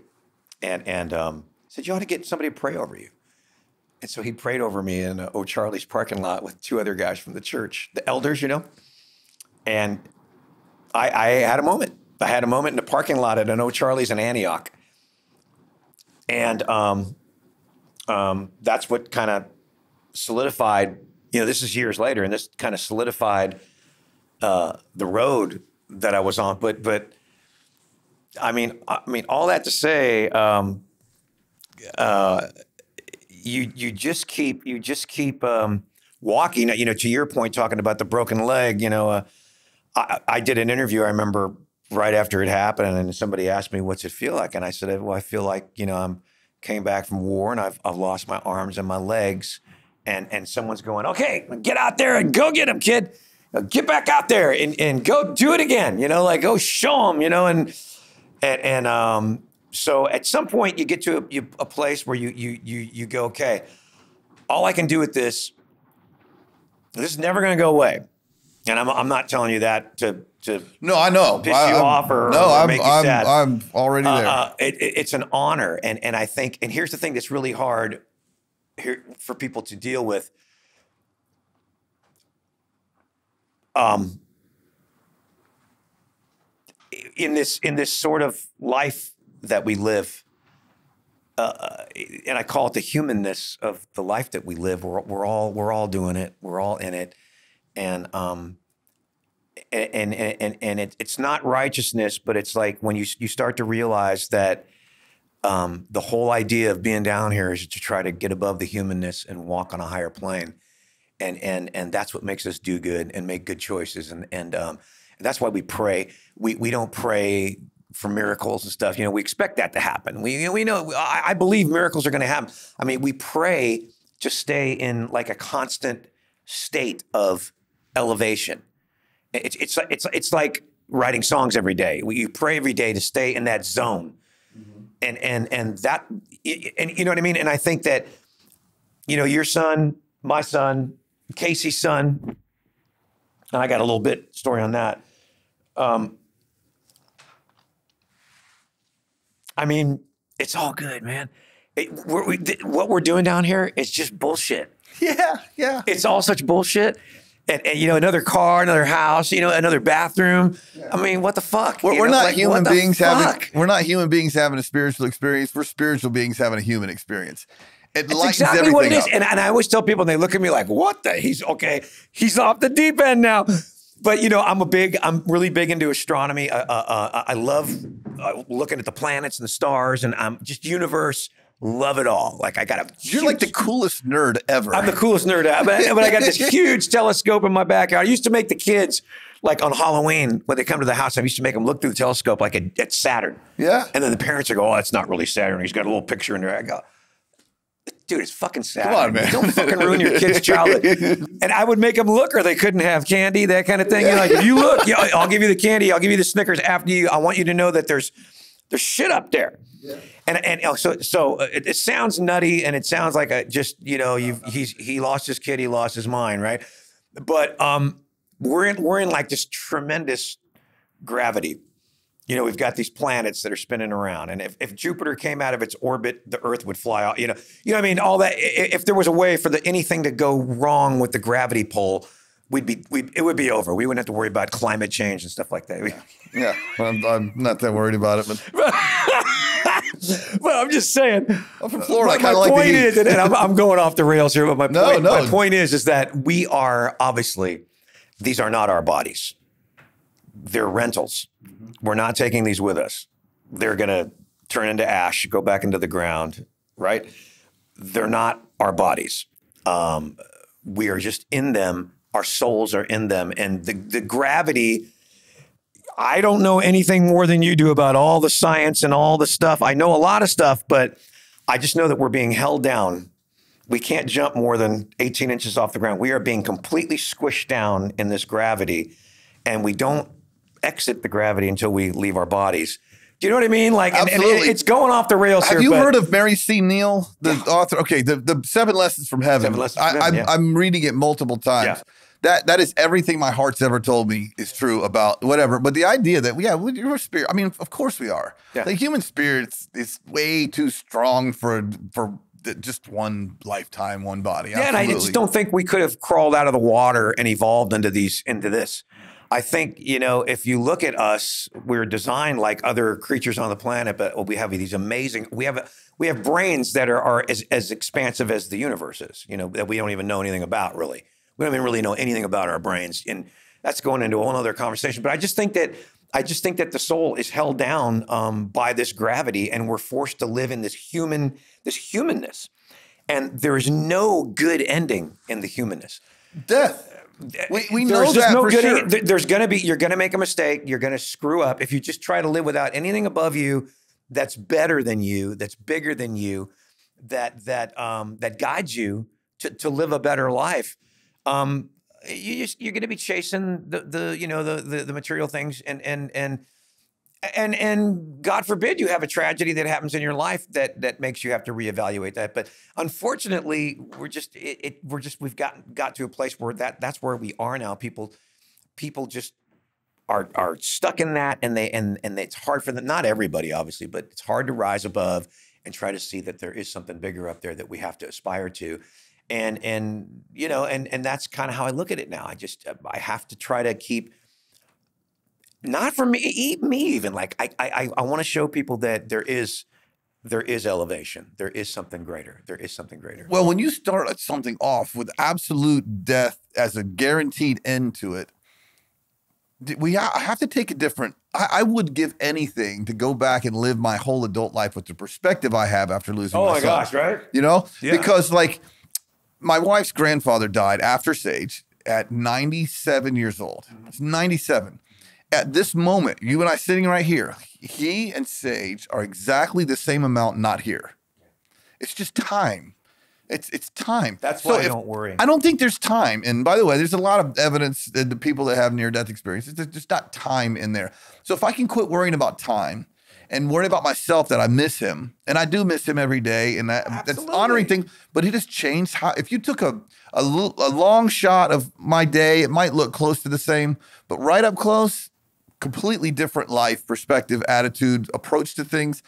and said, you ought to get somebody to pray over you. And so he prayed over me in O'Charlie's parking lot with two other guys from the church, the elders, you know. And I had a moment. I had a moment in the parking lot at an O'Charlie's in Antioch. And that's what kind of solidified, you know, this is years later, and this kind of solidified the road that I was on. But I mean, all that to say, you just keep walking. You know, to your point, talking about the broken leg. You know, I did an interview. I remember right after it happened, and somebody asked me, "What's it feel like?" And I said, "Well, I feel like, you know, came back from war, and I've lost my arms and my legs." And someone's going, "Okay, get out there and go get him, kid. Get back out there and go do it again. You know, like go show him. You know." And so at some point you get to a place where you go, okay, all I can do with this is never going to go away. And I'm not telling you that to no, I know. Piss you off or make you sad. I'm already there. It's an honor. And I think, and here's the thing that's really hard here for people to deal with. In this sort of life that we live, and I call it the humanness of the life that we live. We're all doing it. We're all in it, and it's not righteousness, but it's like when you start to realize that the whole idea of being down here is to try to get above the humanness and walk on a higher plane, and that's what makes us do good and make good choices, and that's why we pray. We don't pray for miracles and stuff. We expect that to happen. We know. I believe miracles are going to happen. I mean, we pray to stay in like a constant state of elevation. It's like writing songs every day. You pray every day to stay in that zone, and that, and you know what I mean. And I think that, your son, my son, Casey's son, and I got a little bit story on that. I mean, it's all good, man. What we're doing down here is just bullshit. Yeah. It's all such bullshit. And another car, another house, another bathroom. Yeah. I mean, what the fuck? We're not human beings having a spiritual experience. We're spiritual beings having a human experience. That's exactly what it is. And I always tell people, and they look at me like, what the? He's off the deep end now. But I'm really big into astronomy. I love looking at the planets and the stars, and I'm just universe. Love it all. Like you're like the coolest nerd ever. I'm the coolest nerd ever. But I got this huge telescope in my backyard. I used to make the kids, like on Halloween, when they come to the house, I used to make them look through the telescope like at Saturn. Yeah. And then the parents would go, oh, that's not really Saturn. He's got a little picture in there. I go, dude, it's fucking Saturn. Come on, man. Don't fucking ruin your kid's childhood. And I would make them look, or they couldn't have candy, that kind of thing. Like, if you look, I'll give you the candy. I'll give you the Snickers after you. I want you to know that there's shit up there. Yeah. And so it sounds nutty, and it sounds like he lost his kid, he lost his mind, right? But we're in like this tremendous gravity. We've got these planets that are spinning around, and if Jupiter came out of its orbit, the Earth would fly out. You know what I mean? All that. If there was a way for anything to go wrong with the gravity pull, it would be over. We wouldn't have to worry about climate change and stuff like that. Yeah. I'm not that worried about it, but. Well, I'm just saying. I'm from Florida. My point is, and I'm going off the rails here, but my point is that we are obviously, these are not our bodies. They're rentals. We're not taking these with us. They're going to turn into ash, go back into the ground, right? They're not our bodies. We are just in them. Our souls are in them. And the gravity, I don't know anything more than you do about all the science and all the stuff. I know a lot of stuff, but I just know that we're being held down. We can't jump more than 18 inches off the ground. We are being completely squished down in this gravity, and we don't exit the gravity until we leave our bodies. Do you know what I mean? Like, and it's going off the rails here. Have you heard of Mary C. Neal, the author? Okay, the 7 Lessons from Heaven. 7 Lessons from Heaven, I'm reading it multiple times. Yeah. That is everything my heart's ever told me is true about whatever. But the idea that, we're spirit. I mean, of course we are. Yeah. The human spirit is way too strong for just one lifetime, one body. Yeah, and I just don't think we could have crawled out of the water and evolved into this. I think, if you look at us, we're designed like other creatures on the planet, but we have these amazing, we have brains that are as expansive as the universe is, that we don't even know anything about, really. We don't even really know anything about our brains. And that's going into a whole other conversation. But I just think that the soul is held down by this gravity, and we're forced to live in this humanness. And there is no good ending in the humanness. Death. We know that for sure. You're going to make a mistake. You're going to screw up. If you just try to live without anything above you that's better than you, that's bigger than you, that guides you to live a better life, you're going to be chasing the material things, and God forbid you have a tragedy that happens in your life that makes you have to reevaluate that. But unfortunately, we've got to a place where that's where we are now. People just are stuck in that, and it's hard for them. Not everybody, obviously, but it's hard to rise above and try to see that there is something bigger up there that we have to aspire to. And that's kind of how I look at it now. I have to try to keep, not for me even, like I want to show people that there is there is elevation. There is something greater. There is something greater. Well, when you start something off with absolute death as a guaranteed end to it, I have to take a different. I would give anything to go back and live my whole adult life with the perspective I have after losing my son. Gosh, right? You know, Yeah. because like my wife's grandfather died after Sage at 97 years old. It's 97. At this moment, you and I sitting right here, he and Sage are exactly the same amount not here. It's just time. It's time. That's why I don't worry. I don't think there's time. And by the way, there's a lot of evidence that the people that have near-death experiences, there's just not time in there. So if I can quit worrying about time and worry about myself that I miss him, and I do miss him every day, and that's honoring thing, but it has changed how, if you took a long shot of my day, it might look close to the same, but right up close, completely different life, perspective, attitude, approach to things.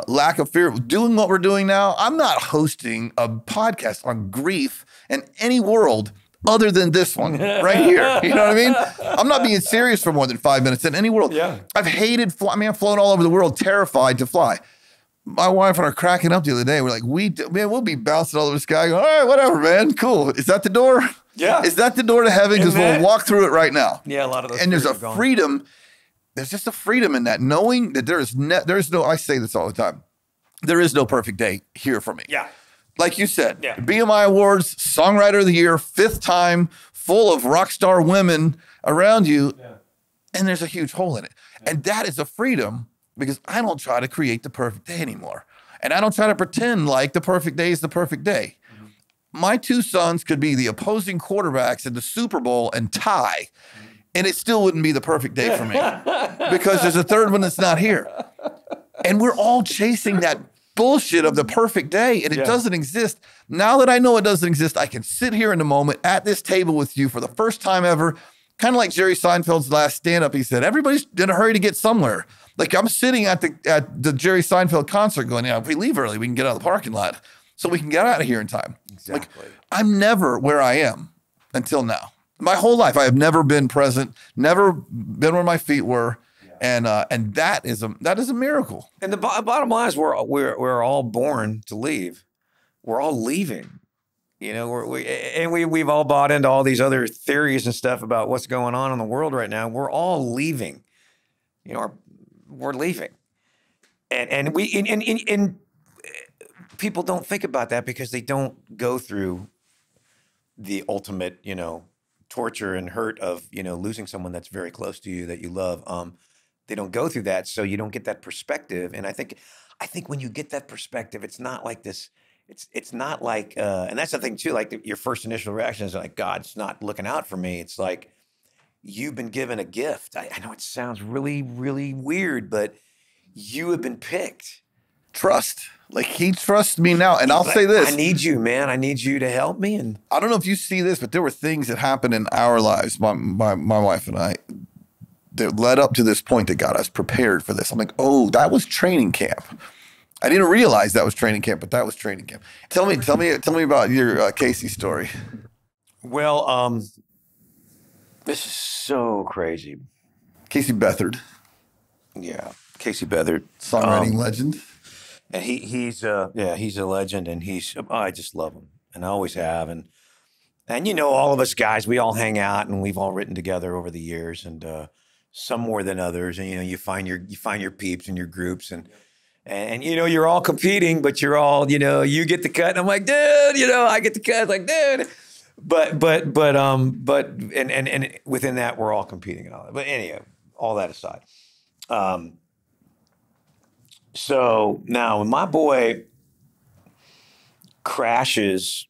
Lack of fear. Doing what we're doing now, I'm not hosting a podcast on grief in any world other than this one right here. You know what I mean? I'm not being serious for more than 5 minutes in any world. Yeah. I've hated flying. I mean, I've flown all over the world, terrified to fly. My wife and I are cracking up the other day. We're like, we'll be bouncing all over the sky going, all right, whatever, man. Cool. Is that the door? Yeah. Is that the door to heaven? Because we'll walk through it right now. Yeah, a lot of those. And there's a fears are gone. freedom. There's just a freedom in that, knowing that there is no, I say this all the time, there is no perfect day here for me. Yeah. Like you said, Yeah. BMI Awards, Songwriter of the Year, 5th time, full of rock star women around you, and there's a huge hole in it. And that is a freedom because I don't try to create the perfect day anymore. And I don't try to pretend like the perfect day is the perfect day. My 2 sons could be the opposing quarterbacks in the Super Bowl and tie. And it still wouldn't be the perfect day for me because there's a 3rd one that's not here. And we're all chasing that bullshit of the perfect day, and it doesn't exist. Now that I know it doesn't exist, I can sit here in the moment at this table with you for the first time ever, kind of like Jerry Seinfeld's last stand-up. He said, everybody's in a hurry to get somewhere. Like I'm sitting at the Jerry Seinfeld concert going, if we leave early, we can get out of the parking lot so we can get out of here in time. Exactly. Like, I'm never where I am until now. My whole life, I have never been present, never been where my feet were, and that is a miracle. And the bottom line is we're all born to leave. We're all leaving. You know, we've all bought into all these other theories and stuff about what's going on in the world right now. We're all leaving. You know, we're leaving, and people don't think about that because they don't go through the ultimate, you know, torture and hurt of, you know, losing someone that's very close to you that you love. They don't go through that, so you don't get that perspective. And I think when you get that perspective, it's not like this. It's not like, and that's the thing too. Like your first initial reaction is like, God's not looking out for me. It's like you've been given a gift. I know it sounds really, really weird, but you have been picked. Trust. Like he trusts me now. And I'll say this. I need you, man. I need you to help me. And I don't know if you see this, but there were things that happened in our lives, my wife and I, that led up to this point that got us prepared for this. I'm like, oh, that was training camp. I didn't realize that was training camp, but that was training camp. Tell me about your Casey story. Well, this is so crazy. Casey Beathard. Yeah, Casey Beathard, songwriting legend. And he's a legend, and I just love him, and I always have, and you know, all of us guys, we all hang out, and we've all written together over the years, and some more than others, and you know, you find your peeps and your groups, and you know, you're all competing, but you're all, you know, you get the cut, and I'm like, dude, you know, I get the cut, like, dude, but within that, we're all competing and all that. But anyhow, all that aside. So now when my boy crashes,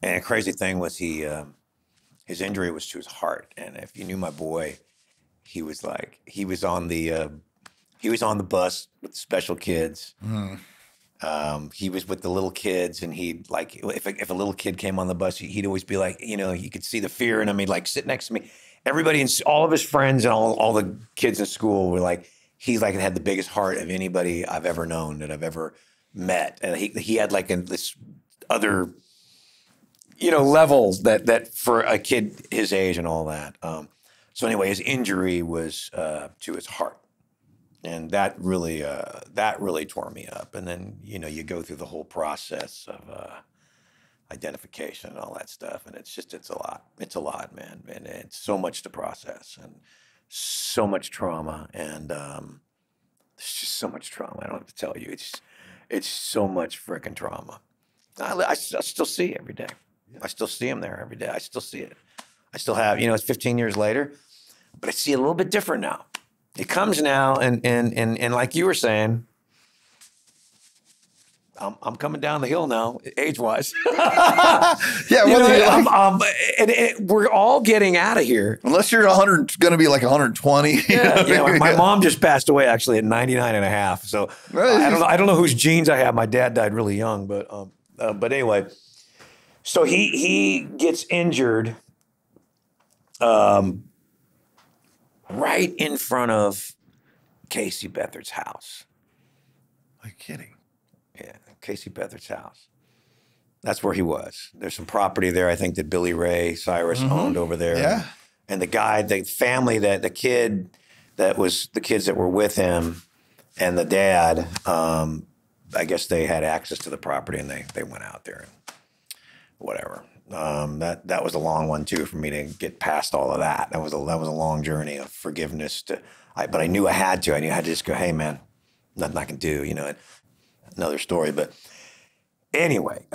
and a crazy thing was his injury was to his heart. And if you knew my boy, he was on the bus with the special kids. He was with the little kids, and he'd like, if a little kid came on the bus, he'd always be like, you know, you could see the fear in him. He'd like sit next to me. Everybody and all of his friends and all the kids in school were like, he's like had the biggest heart of anybody I've ever known, that I've ever met. And he had like this other, you know, levels that for a kid his age and all that. So anyway, his injury was to his heart. And that really tore me up. And then, you know, you go through the whole process of identification and all that stuff. And it's a lot. It's a lot, man. And it's so much to process and so much trauma. And there's just so much trauma. I don't have to tell you. It's so much freaking trauma. I still see it every day. I still see him there every day. I still see it. I still have, you know, it's 15 years later, but I see it a little bit different now. It comes now, and like you were saying, I'm coming down the hill now, age-wise. Yeah, we're all getting out of here. Unless you're 100, going to be like 120. Yeah, my mom just passed away actually at 99 and a half. So I don't know whose genes I have. My dad died really young, but anyway. So he gets injured. Right in front of Casey Beathard's house. Are you kidding? Yeah, Casey Beathard's house. That's where he was. There's some property there, I think, that Billy Ray Cyrus owned over there. Yeah. And the guy, the family, the kids that were with him and the dad, I guess they had access to the property and they went out there and whatever. That was a long one too for me to get past all of that. That was a long journey of forgiveness. But I knew I had to. I knew I had to just go, hey man, nothing I can do. You know, another story. But anyway,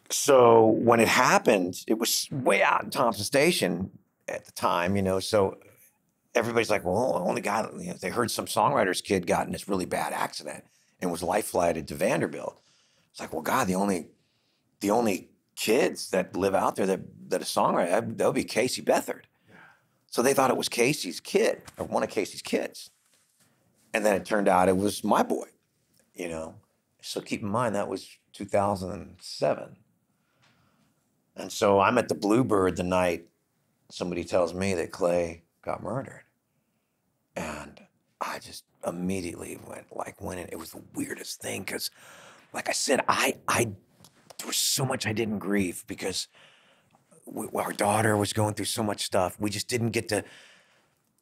so when it happened, it was way out in Thompson Station at the time. You know, so everybody's like, well, only got. You know, they heard some songwriter's kid got in this really bad accident and was life flighted to Vanderbilt. It's like, well, God, the only kids that live out there that are songwriter, that would be Casey Beathard. Yeah. So they thought it was Casey's kid, or one of Casey's kids. And then it turned out it was my boy, you know. So keep in mind, that was 2007. And so I'm at the Bluebird the night somebody tells me that Clay got murdered. And I just immediately went in. It was the weirdest thing because, like I said, there was so much I didn't grieve because our daughter was going through so much stuff. We just didn't get to,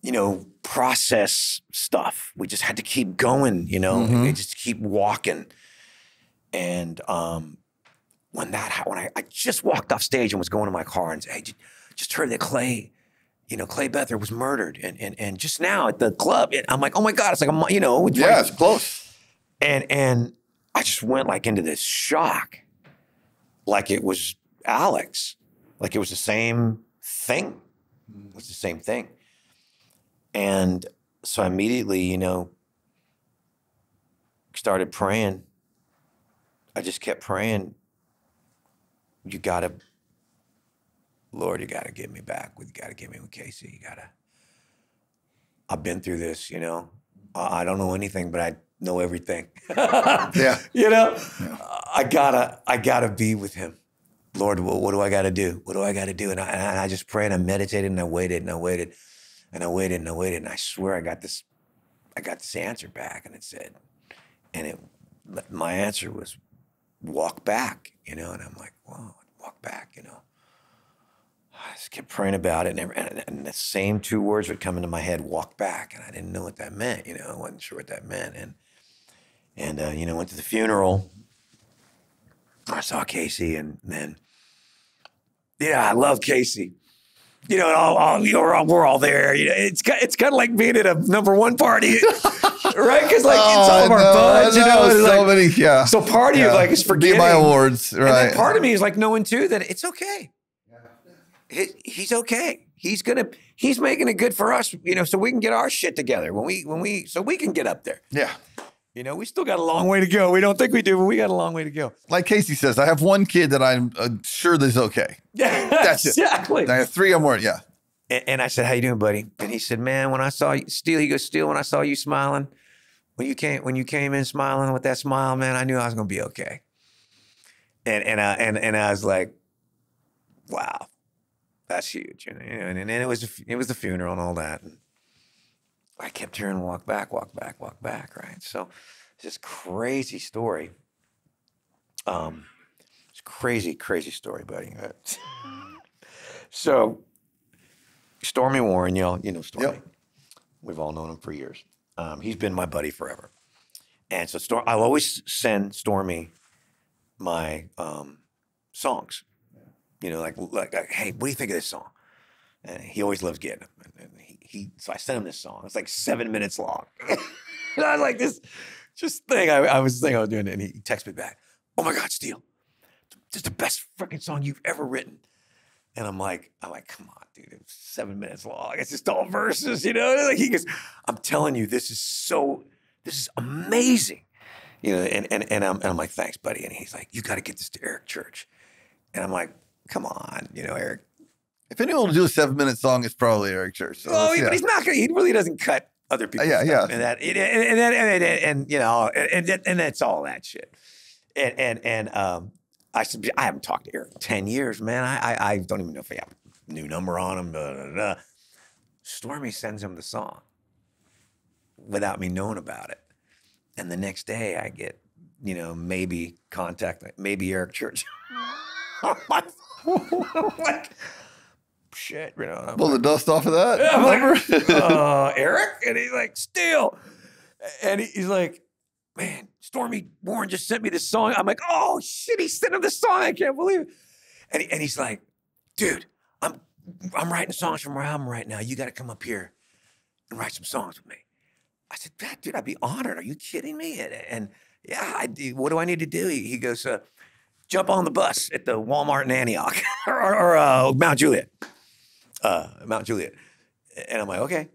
you know, process stuff. We just had to keep going, you know, and just keep walking. And when I just walked off stage and was going to my car and said, hey, just heard that Clay Beathard was murdered. And just now at the club, I'm like, oh my God, it's like, you know. It's close. And I just went like into this shock. Like it was Alex, like it was the same thing. It was the same thing. And so I immediately, you know, started praying. I just kept praying. Lord, you gotta get me back. You gotta get me with Casey. I've been through this, you know. I don't know anything, but I know everything. Yeah. You know? Yeah. I gotta be with him. Lord, what do I gotta do? What do I gotta do? And I just prayed and I meditated and I waited and I waited and I waited and I waited. And I swear I got this answer back. And it said, my answer was walk back, you know? And I'm like, whoa, walk back, you know? I just kept praying about it, and the same two words would come into my head, walk back. And I didn't know what that meant, you know? I wasn't sure what that meant. And you know, went to the funeral. I saw Casey, and then, yeah, I love Casey. You know, you know, we're all there. You know, it's kind of like being at a #1 party, right? Because like it's all of our buds, you know. So many, yeah. So part of you like is forgetting my awards, right? And then part of me is like knowing too that it's okay. He's okay. He's making it good for us, you know, so we can get our shit together so we can get up there. Yeah. You know, we still got a long way to go. We don't think we do, but we got a long way to go. Like Casey says, I have one kid that I'm sure that's okay. Yeah, that's exactly. it. I have 3 or more. Yeah. And I said, how you doing, buddy? And he said, man, when I saw you, Steele, he goes, Steele, when I saw you smiling, when you came in smiling with that smile, man, I knew I was gonna be okay. And I was like, wow, that's huge. You know, and it was the funeral and all that. And I kept hearing walk back, right? So it's this crazy story. It's crazy story, buddy. So Stormy Warren, you know Stormy. We've all known him for years. He's been my buddy forever. And so I'll always send Stormy my songs. You know, like, hey, what do you think of this song? And he always loves getting them. And so I sent him this song. It's like 7 minutes long. And I was like, this thing I was doing it. And he texted me back, oh my God, Steele, this is the best freaking song you've ever written. And I'm like, come on, dude, it was 7 minutes long. It's just all verses, you know? Like he goes, I'm telling you, this is amazing. You know, and I'm like, thanks, buddy. And he's like, you got to get this to Eric Church. And I'm like, come on, you know, Eric. If anyone will do a 7-minute song, it's probably Eric Church. So but he's not gonna. He really doesn't cut other people's stuff. And you know, and that's all that shit. And I haven't talked to Eric in 10 years, man. I don't even know if I have a new number on him. Blah, blah, blah. Stormy sends him the song without me knowing about it. And the next day I get, you know, maybe Eric Church. I'm like, shit, you know. Pull the dust off of that. I'm like, Eric? And he's like, Steele. And he's like, man, Stormy Warren just sent me this song. I'm like, oh shit, he sent him this song. I can't believe it. And he's like, dude, I'm writing songs for my album right now. You got to come up here and write some songs with me. I said, dude, I'd be honored. Are you kidding me? And yeah, I do. What do I need to do? He goes, jump on the bus at the Walmart in Antioch or Mount Juliet. Mount Juliet. And I'm like, okay,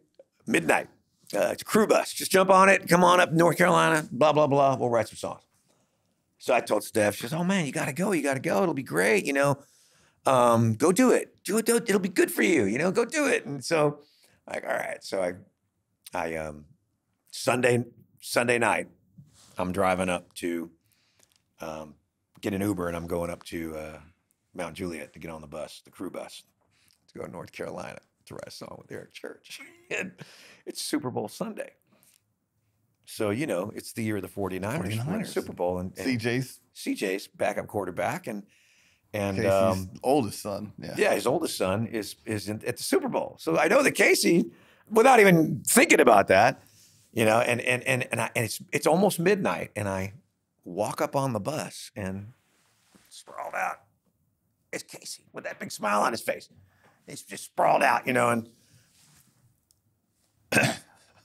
midnight. It's a crew bus. Just jump on it. Come on up to North Carolina. Blah, blah, blah. We'll write some songs. So I told Steph, she goes, oh man, you got to go. You got to go. It'll be great. You know, go do it. Do it. It'll be good for you. You know, go do it. And so like, all right. So I Sunday night, I'm driving up to get an Uber and I'm going up to Mount Juliet to get on the bus, the crew bus, to go to North Carolina to write a song with Eric Church. And it's Super Bowl Sunday. So, you know, it's the year of the 49ers. Win Super Bowl. And CJ's backup quarterback. And Casey's oldest son. Yeah, his oldest son is at the Super Bowl. So I know that Casey, without even thinking about that, you know, and it's almost midnight, and I walk up on the bus and sprawled out. It's Casey with that big smile on his face. He's just sprawled out, you know, and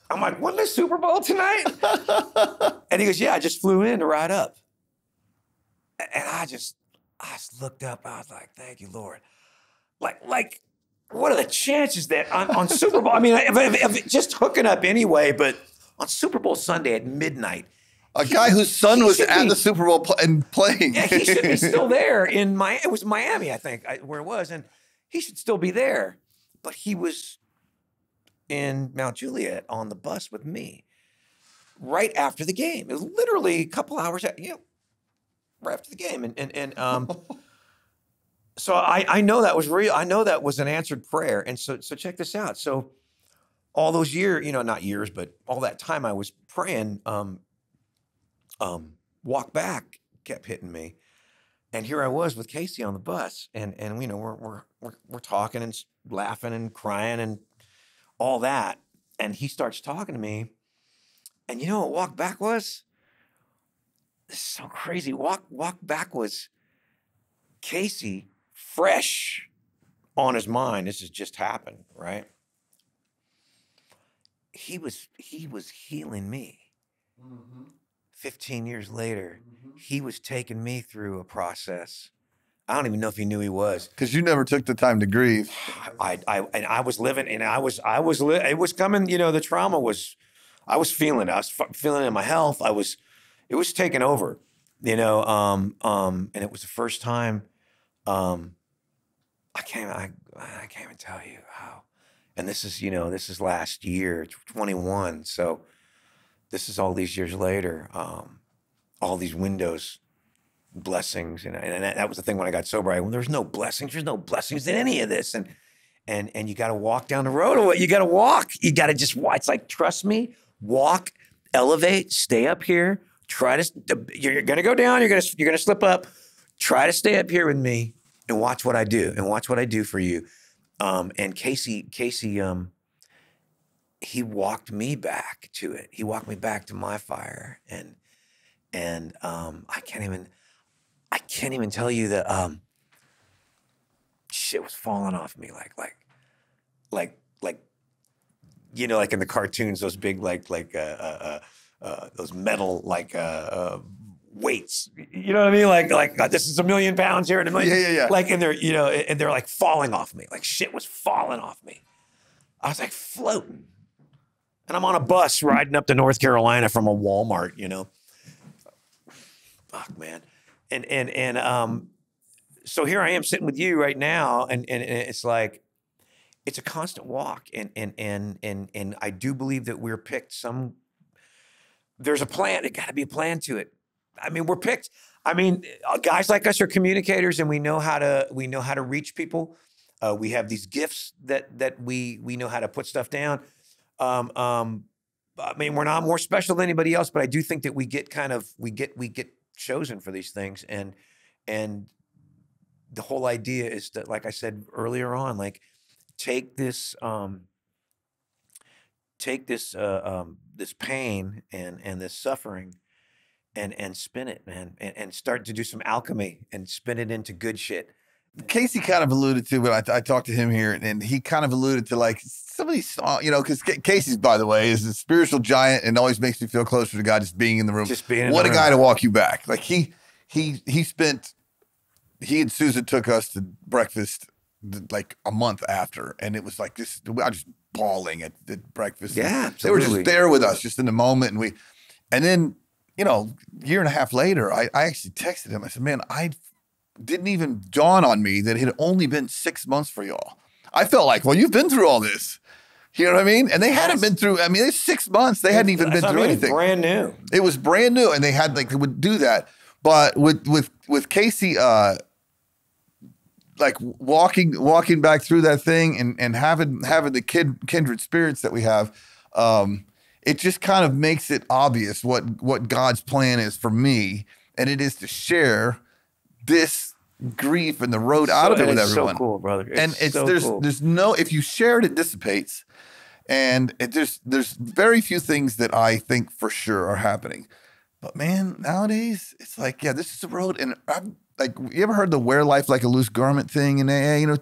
I'm like, "Wasn't the Super Bowl tonight?" And he goes, "Yeah, I just flew in to ride up." And I just looked up. I was like, "Thank you, Lord." Like, what are the chances that on Super Bowl? I mean, if just hooking up anyway, but on Super Bowl Sunday at midnight, a guy whose son was at the Super Bowl and playing. Yeah, he should be still there in it was Miami, I think, where it was, and he should still be there. But he was in Mount Juliet on the bus with me right after the game. It was literally a couple hours, right after the game, and so I know that was real. I know that was an answered prayer. And so check this out. So all those years, you know, not years, but all that time I was praying, Walk Back kept hitting me. And here I was with Casey on the bus, and you know, we're talking and laughing and crying and all that. And he starts talking to me. And you know what Walk Back was? This is so crazy. Walk Back was Casey fresh on his mind. This has just happened, right? He was healing me. Mm-hmm. 15 years later, he was taking me through a process. I don't even know if he knew he was. Because you never took the time to grieve. I was living, and it was coming, you know, the trauma was, I was feeling it. I was feeling it in my health. It was taking over, you know, and it was the first time, I can't even tell you how. And this is last year, 21. So this is all these years later, all these windows, blessings. And that was the thing when I got sober. There's no blessings in any of this. And you got to walk down the road. You got to walk. You got to just walk. It's like, trust me, walk, elevate, stay up here. You're going to go down. You're going to slip up. Try to stay up here with me and watch what I do for you. And Casey, he walked me back to it. He walked me back to my fire, and I can't even tell you that shit was falling off me like you know, like in the cartoons, those big those metal weights. You know what I mean? Like this is 1,000,000 pounds here and 1,000,000. Yeah. Like, and they're like falling off me. Like shit was falling off me. I was like floating. And I'm on a bus riding up to North Carolina from a Walmart, you know. Fuck, man. And so here I am sitting with you right now, and it's like, it's a constant walk. And I do believe that we're picked there's a plan. It gotta be a plan to it. I mean, we're picked. I mean, guys like us are communicators, and we know how to reach people. We have these gifts that we know how to put stuff down. I mean, we're not more special than anybody else, but I do think that we get chosen for these things. And the whole idea is that, like I said earlier on, like take this this pain and this suffering and spin it, man, and start to do some alchemy and spin it into good shit. Casey kind of alluded to, but I talked to him here, and he kind of alluded to like somebody saw, you know, because Casey's, by the way, is a spiritual giant and always makes me feel closer to God just being in the room. Just being in what the a room. guy to walk you back. Like he and Susan took us to breakfast like a month after, and it was like this. I was just bawling at breakfast. Yeah, they were just absolutely. there with us, just in the moment, and then you know, a year and a half later, I actually texted him. I said, man, didn't even dawn on me that it had only been 6 months for y'all. I felt like, well, you've been through all this. You know what I mean? And they hadn't been through, I mean, it's 6 months. They hadn't even been through anything. Brand new. It was brand new, and they would do that. But with Casey, like walking back through that thing and having the kindred spirits that we have, it just kind of makes it obvious what God's plan is for me, and it is to share this grief and the road out of it with everyone. So cool, brother. There's no, if you share it, it dissipates, and there's very few things that I think for sure are happening. But man, nowadays it's like, yeah, this is the road, and I'm like, you ever heard the wear life like a loose garment thing in AA? You know,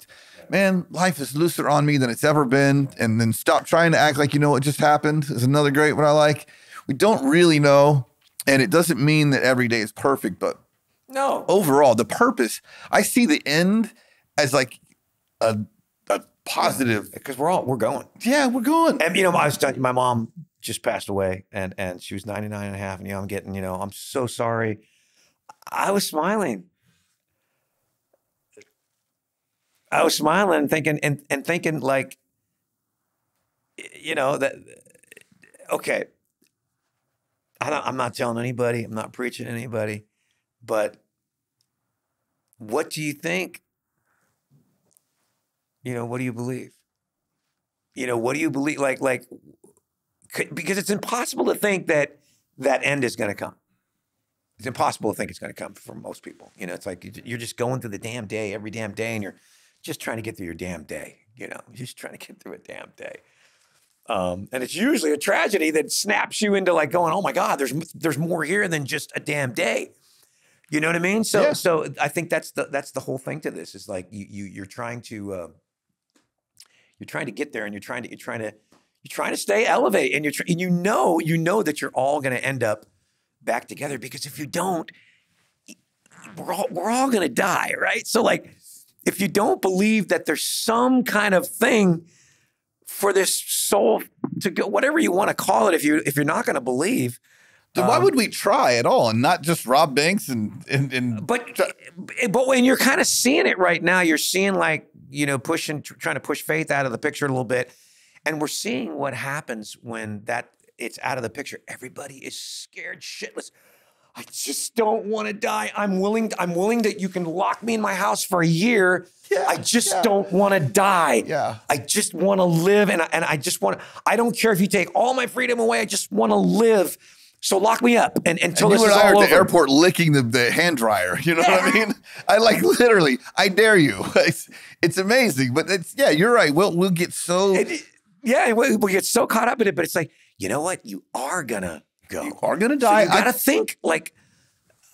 man, life is looser on me than it's ever been. And then stop trying to act like you know what just happened is another great one I like. We don't really know, and it doesn't mean that every day is perfect, but no. Overall, the purpose, I see the end as like a positive. Because we're going. Yeah, we're going. And you know, my mom just passed away, and she was 99 and a half, and you know, I'm getting, you know, I'm so sorry. I was smiling. Thinking and thinking like, you know, that, okay, I'm not telling anybody, I'm not preaching to anybody, but what do you think? You know, what do you believe? You know, what do you believe? Like, because it's impossible to think that end is going to come. It's impossible to think it's going to come for most people. You know, it's like you're just going through the damn day, every damn day, and you're just trying to get through your damn day. You know, you're just trying to get through a damn day. And it's usually a tragedy that snaps you into like going, oh my God, there's more here than just a damn day. You know what I mean? So Yeah. So I think that's the whole thing to this is like you're trying to get there, and you're trying to stay elevated, and you know that you're all going to end up back together, because if you don't, we're all going to die, right? So like, if you don't believe that there's some kind of thing for this soul to go, whatever you want to call it, if you're not going to believe, then why would we try at all and not just rob banks and but when you're kind of seeing it right now, you're seeing like, you know, trying to push faith out of the picture a little bit, and we're seeing what happens when it's out of the picture. Everybody is scared shitless. I just don't want to die. I'm willing that you can lock me in my house for a year. Yeah, I just don't want to die. Yeah. I just want to live, and I just want to, I don't care if you take all my freedom away. I just want to live. So lock me up until this you is and I all are over. at the airport licking the hand dryer. You know what I mean? I like literally, I dare you. It's amazing, but you're right. We'll get so Yeah, and we get so caught up in it, but it's like, you know what? You are gonna go. You are gonna die. So you gotta think like.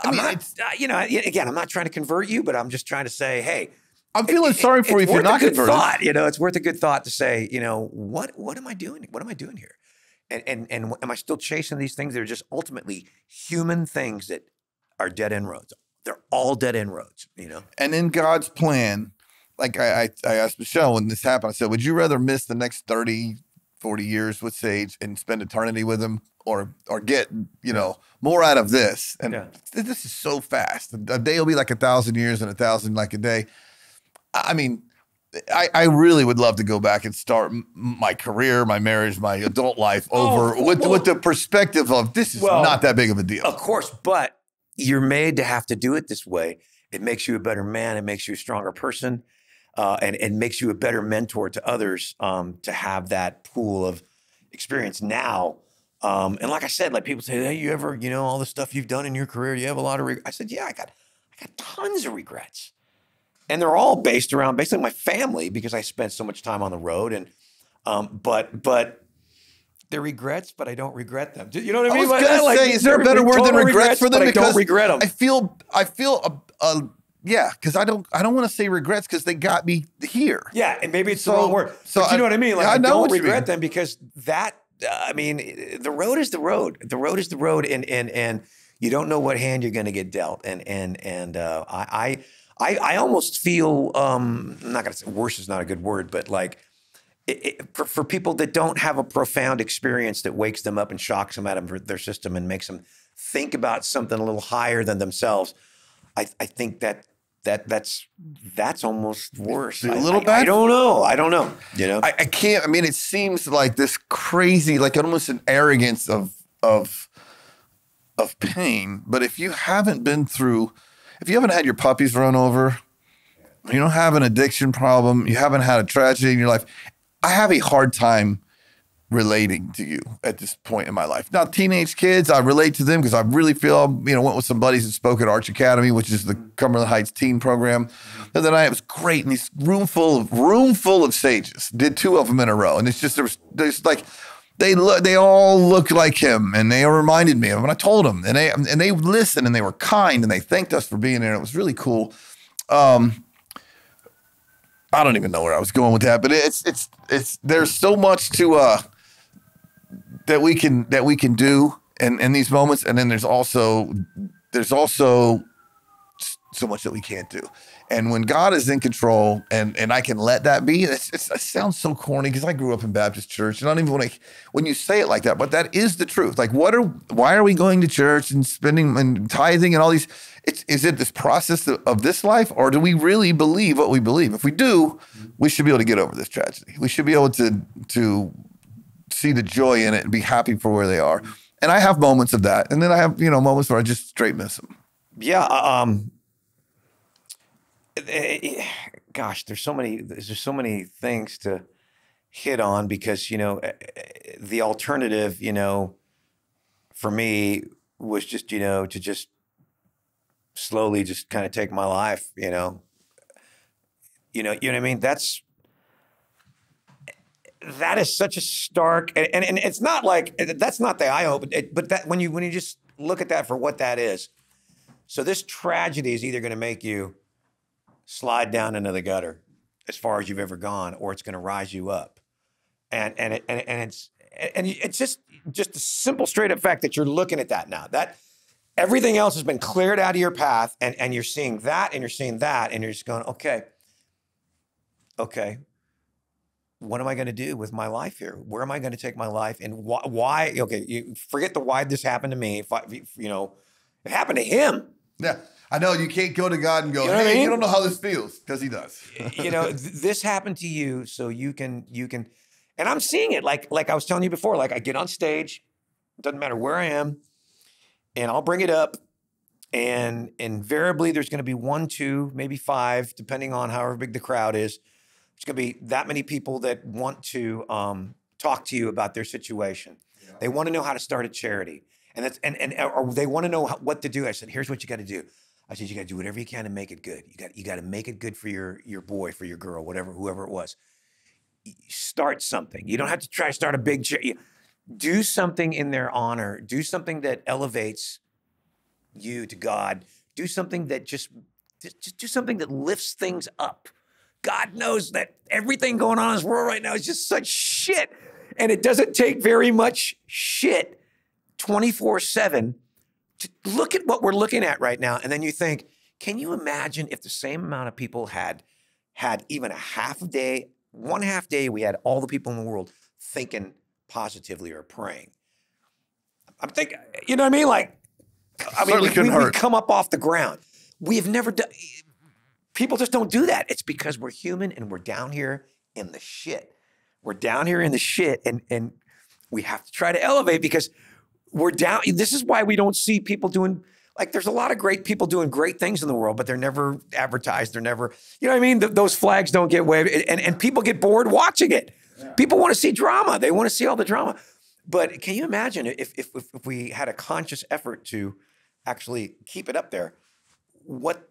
I'm not, again, I'm not trying to convert you, but I'm just trying to say, hey, I'm feeling sorry for you if you're not converted. Thought, it's worth a good thought to say, what am I doing? What am I doing here? And am I still chasing these things that are just ultimately human things that are dead end roads? They're all dead end roads, And in God's plan, like I asked Michelle when this happened, I said, would you rather miss the next 30, 40 years with Sage and spend eternity with him or get, more out of this? And this is so fast. A day will be like 1,000 years and 1,000 like a day. I mean, I really would love to go back and start my career, my marriage, my adult life over with the perspective of this is not that big of a deal. Of course, but you're made to have to do it this way. It makes you a better man. It makes you a stronger person. And makes you a better mentor to others to have that pool of experience now. And like I said, like people say, hey, you ever, all the stuff you've done in your career, you have a lot of regrets. I said, yeah, I got tons of regrets. And they're all based around basically my family because I spent so much time on the road. And but they're regrets, but I don't regret them. You know what I mean? I was gonna say, is there a better word than regrets for them? Because I don't regret them. I feel yeah, because I don't want to say regrets because they got me here. Yeah, and maybe it's the wrong word. So but you know what I mean? Like I don't regret them because that. I mean, the road is the road. The road is the road, and you don't know what hand you're going to get dealt. And I almost feel I'm not going to say worse is not a good word, but like for people that don't have a profound experience that wakes them up and shocks them out of their system and makes them think about something a little higher than themselves. I think that's almost worse. A little bad. I don't know. I can't. I mean, it seems like this crazy, like almost an arrogance of pain. But if you haven't been through, if you haven't had your puppies run over, you don't have an addiction problem, you haven't had a tragedy in your life, I have a hard time relating to you at this point in my life. Now, teenage kids, I relate to them because I really feel, went with some buddies that spoke at Arch Academy, which is the Cumberland Heights teen program. The other night, it was great. And this room full of sages, did 2 of them in a row. And it's just, there's like, they all looked like him and they reminded me of him. And I told them and they listened and they were kind and they thanked us for being there. And it was really cool. I don't even know where I was going with that, but it's there's so much to, that we can do in these moments. And then there's also so much that we can't do. And when God is in control and I can let that be, it sounds so corny because I grew up in Baptist church. And I don't even want to, when you say it like that, but that is the truth. Like why are we going to church and spending and tithing and all these, is it this process of this life or do we really believe what we believe? If we do, we should be able to get over this tragedy. We should be able to see the joy in it and be happy for where they are. And I have moments of that. And then I have, moments where I just straight miss them. Yeah. Gosh, there's so many things to hit on because, the alternative, for me was just, to just slowly just kind of take my life, you know what I mean? That is such a stark, and it's not like, that's not the eye open, but that when you just look at that for what that is. So this tragedy is either going to make you slide down into the gutter as far as you've ever gone, or it's going to rise you up. And it's just the simple straight up fact that you're looking at that now, that everything else has been cleared out of your path and you're seeing that and you're seeing that and you're just going, okay, what am I going to do with my life here? Where am I going to take my life? And why? Okay, you forget the why this happened to me. It happened to him. Yeah, I know you can't go to God and go, you know what I mean? You don't know how this feels, because he does. This happened to you, so you can. And I'm seeing it like I was telling you before. Like I get on stage, it doesn't matter where I am, and I'll bring it up. And invariably, there's going to be 1, 2, maybe 5, depending on however big the crowd is. There's going to be that many people that want to talk to you about their situation. Yeah. They want to know how to start a charity, or they want to know what to do. I said, here's what you got to do. I said, you got to do whatever you can to make it good. You got to make it good for your boy, for your girl, whoever it was. start something. You don't have to try to start a big do something in their honor. Do something that elevates you to God. Do something that just do something that lifts things up. God knows that everything going on in this world right now is just such shit. And it doesn't take very much shit 24/7 to look at what we're looking at right now. And then you think, can you imagine if the same amount of people had even a half a day, 1/2 day, we had all the people in the world thinking positively or praying? I'm thinking, you know what I mean? Like, I mean, we come up off the ground. We have never done, people just don't do that. It's because we're human and we're down here in the shit. We're down here in the shit and we have to try to elevate because we're down. This is why we don't see people doing, like, there's a lot of great people doing great things in the world, but they're never advertised. They're never, you know what I mean? Those flags don't get waved and people get bored watching it. Yeah. People want to see drama. They want to see all the drama. But can you imagine if we had a conscious effort to actually keep it up there, what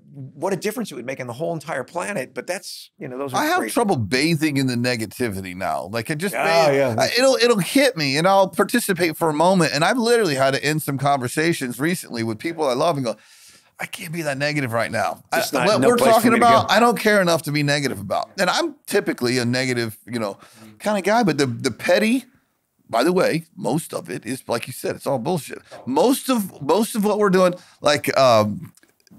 a difference it would make in the whole entire planet? But that's, you know, those are I have trouble bathing in the negativity now. Like it just, yeah. It'll hit me and I'll participate for a moment. And I've literally had to end some conversations recently with people I love and go, I can't be that negative right now. What we're talking about, I don't care enough to be negative about. And I'm typically a negative, you know, kind of guy, but the petty, by the way, most of it is, like you said, it's all bullshit. Most of what we're doing, like,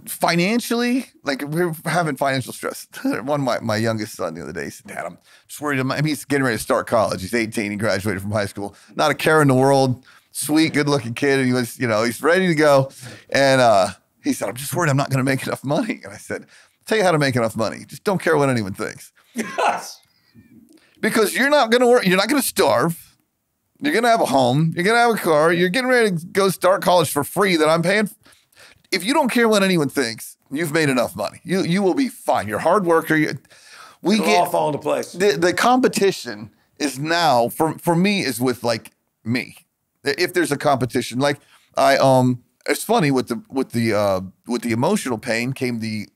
financially, like we're having financial stress. One of my youngest son the other day said, Dad, I'm just worried. He's getting ready to start college. He's 18. He graduated from high school. Not a care in the world. Sweet, good looking kid. And he was, you know, he's ready to go. And he said, I'm just worried I'm not going to make enough money. And I said, I'll tell you how to make enough money. Just don't care what anyone thinks. Yes. Because you're not going to work. You're not going to starve. You're going to have a home. You're going to have a car. You're getting ready to go start college for free that I'm paying for. If you don't care what anyone thinks, you've made enough money. You will be fine. You're a hard worker. We It'll all fall into place. The competition is now for me is with like me. If there's a competition, like it's funny with the emotional pain came the,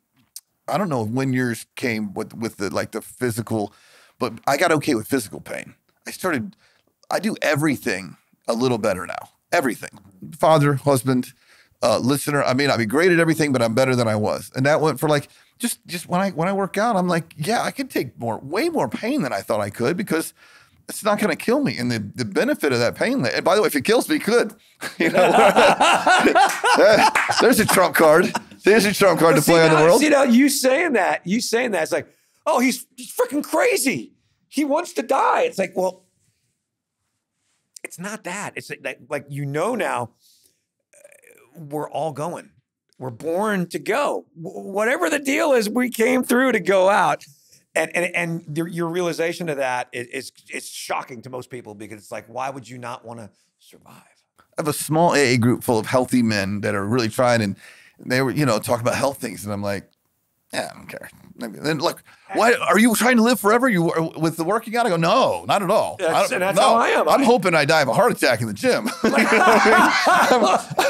I don't know when yours came with the like the physical, but I got okay with physical pain. I do everything a little better now. Everything. Father, husband, listener. I may not be great at everything, but I'm better than I was. And that went for like, just when I work out, I'm like, yeah, I could take way more pain than I thought I could because it's not going to kill me. And the benefit of that pain, and by the way, if it kills me, good. You know, there's a trump card. There's a trump card to play on the world. You know, you saying that, it's like, oh, he's freaking crazy. He wants to die. It's like, well, it's not that. It's like you know now, we're all going. We're born to go. Whatever the deal is, we came through to go out. And your realization of that is shocking to most people because it's like, why would you not want to survive? I have a small AA group full of healthy men that are really trying, and they were, you know, talking about health things, and I'm like, yeah, I don't care. And then like, why are you trying to live forever? You with the working out? I go, no, not at all. That's how I am. I'm hoping I die of a heart attack in the gym. I'm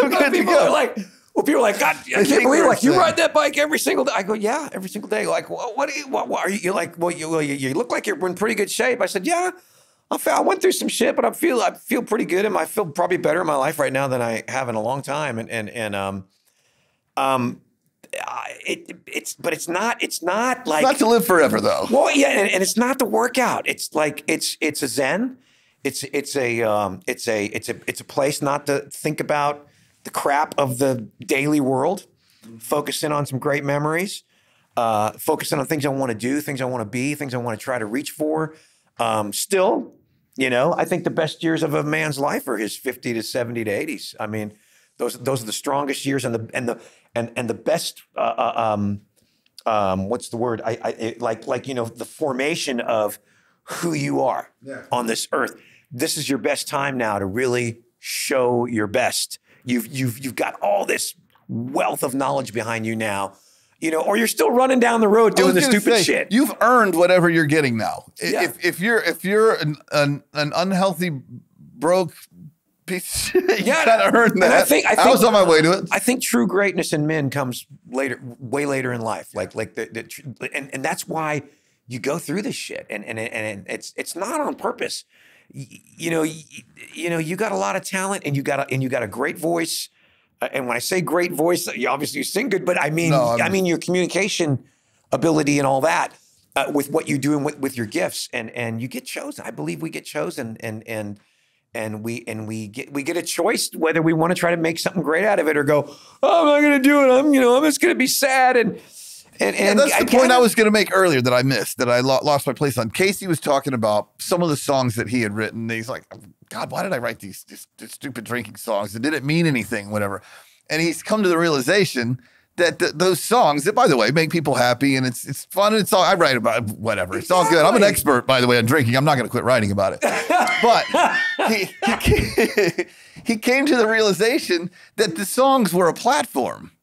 good to go. People are like, God, I can't believe like you ride that bike every single day. I go, yeah, every single day. Like, what are you? You're like, well, you look like you're in pretty good shape. I said, yeah, I went through some shit, but I feel pretty good, and I feel probably better in my life right now than I have in a long time. It's not like not to live forever though. Well, yeah, and it's not the workout. It's like it's a zen. It's a place not to think about the crap of the daily world. Focus in on some great memories. Focus in on things I want to do, things I want to be, things I want to try to reach for. Still, you know, I think the best years of a man's life are his 50 to 70 to 80s. I mean, those are the strongest years and the best. What's the word? Like you know, the formation of who you are on this earth. This is your best time now to really show your best. You've got all this wealth of knowledge behind you now, you know, or you're still running down the road doing the stupid shit. You've earned whatever you're getting now. Yeah. If you're an unhealthy, broke piece of shit, you gotta earn that. I think I was on my way to it. I think true greatness in men comes later, way later in life. And that's why you go through this shit, and it's not on purpose. You know, you got a lot of talent, and you got a great voice. And when I say great voice, you sing good, but I mean your communication ability and all that with what you do and with your gifts, and you get chosen. I believe we get chosen, and we get a choice whether we want to try to make something great out of it or go, oh, I'm not going to do it. I'm just going to be sad and that's the point I was going to make earlier that I missed, that I lost my place on. Casey was talking about some of the songs that he had written. He's like, God, why did I write these stupid drinking songs? It didn't mean anything, whatever. And he's come to the realization that those songs that, by the way, make people happy and it's fun. And it's all I write about, whatever. It's all good. I'm an expert, by the way, on drinking. I'm not going to quit writing about it. But he came to the realization that the songs were a platform.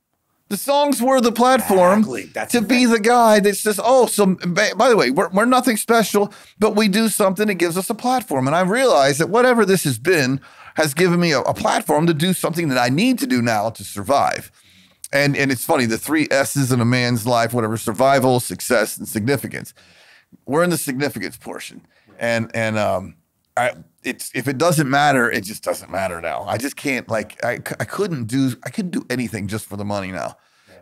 The songs were the platform to be the guy that says, oh, so by the way, we're nothing special, but we do something that gives us a platform. And I realized that whatever this has been has given me a platform to do something that I need to do now to survive. And it's funny, the 3 S's in a man's life, whatever, survival, success, and significance. We're in the significance portion. And if it doesn't matter, it just doesn't matter now. I just can't, like, I couldn't do anything just for the money now.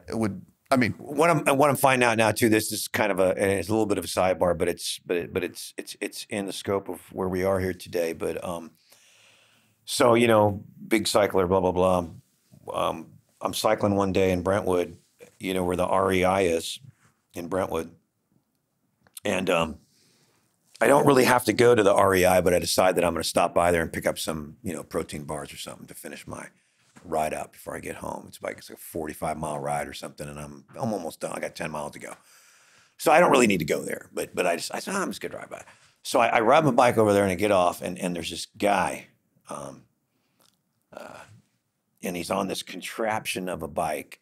It would, I mean, what I'm finding out now too, this is kind of it's a little bit of a sidebar, but it's in the scope of where we are here today. But so, you know, big cycler, blah, blah, blah. I'm cycling one day in Brentwood, you know, where the REI is in Brentwood. And I don't really have to go to the REI, but I decide that I'm going to stop by there and pick up some, you know, protein bars or something to finish my ride out before I get home. It's like a 45-mile ride or something, and I'm almost done. I got 10 miles to go. So I don't really need to go there, but I said, I'm just going to drive by. So I ride my bike over there and I get off, and there's this guy, and he's on this contraption of a bike.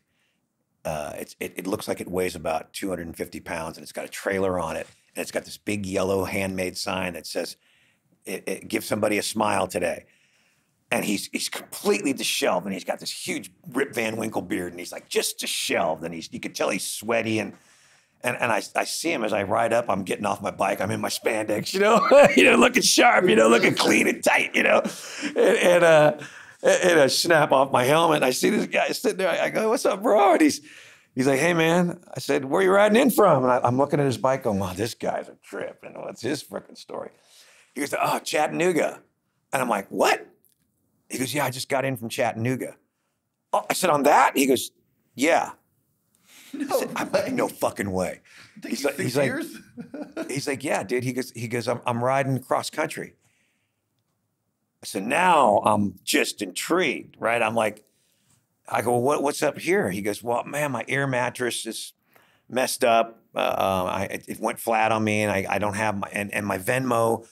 It looks like it weighs about 250 pounds, and it's got a trailer on it, and it's got this big yellow handmade sign that says, give somebody a smile today. And he's completely disheveled, and he's got this huge Rip Van Winkle beard, and he's like just disheveled, and you could tell he's sweaty, and I see him as I ride up. I'm getting off my bike. I'm in my spandex, you know, looking sharp, you know, looking clean and tight, you know, and I snap off my helmet. And I see this guy sitting there. I go, "What's up, bro?" And he's like, "Hey, man." I said, "Where are you riding in from?" And I'm looking at his bike, going, "Wow, this guy's a trip. And what's his freaking story?" He goes, "Oh, Chattanooga," and I'm like, "What?" He goes, "Yeah, I just got in from Chattanooga." Oh, I said, "On that?" He goes, "Yeah." I'm like, "No fucking way." He's like, he's like, "Yeah, dude." He goes, I'm riding cross country. I said, now I'm just intrigued, right? I'm like, I go, what's up here? He goes, well, man, my air mattress is messed up. It went flat on me, and I don't have my Venmo.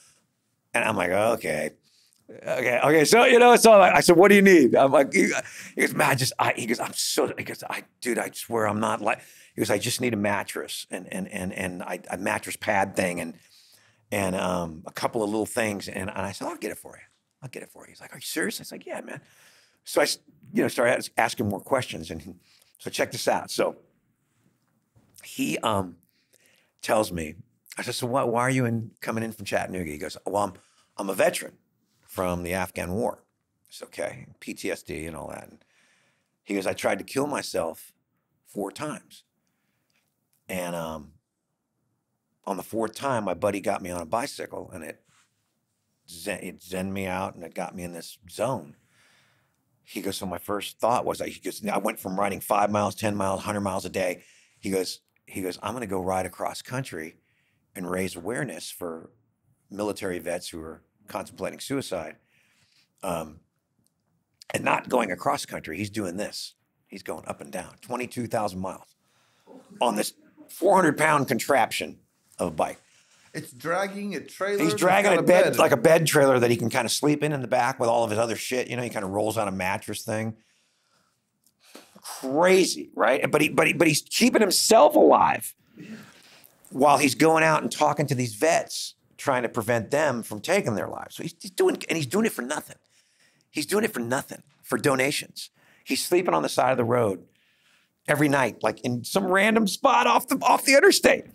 And I'm like, okay. So, you know, so I said, what do you need? I'm like, he goes, man, dude, I swear I'm not like, he goes, I just need a mattress and a mattress pad thing and a couple of little things. And I said, I'll get it for you. He's like, are you serious? I was like, yeah, man. So I, you know, started asking more questions. And so check this out. So he tells me, I said, so why are you coming in from Chattanooga? He goes, well, I'm a veteran from the Afghan war. It's okay, PTSD and all that. And he goes, I tried to kill myself 4 times. And on the 4th time, my buddy got me on a bicycle, and it zen me out, and it got me in this zone. He goes, so my first thought was, I went from riding 5 miles, 10 miles, 100 miles a day. He goes, I'm going to go ride across country and raise awareness for military vets who are contemplating suicide, and not going across country. He's doing this. He's going up and down, 22,000 miles on this 400-pound contraption of a bike. It's dragging a trailer. He's dragging a bed, like a bed trailer that he can kind of sleep in the back with all of his other shit. You know, he kind of rolls on a mattress thing. Crazy, right? But he's keeping himself alive while he's going out and talking to these vets, trying to prevent them from taking their lives. So he's doing it for nothing. He's doing it for nothing, for donations. He's sleeping on the side of the road every night, like in some random spot off the interstate.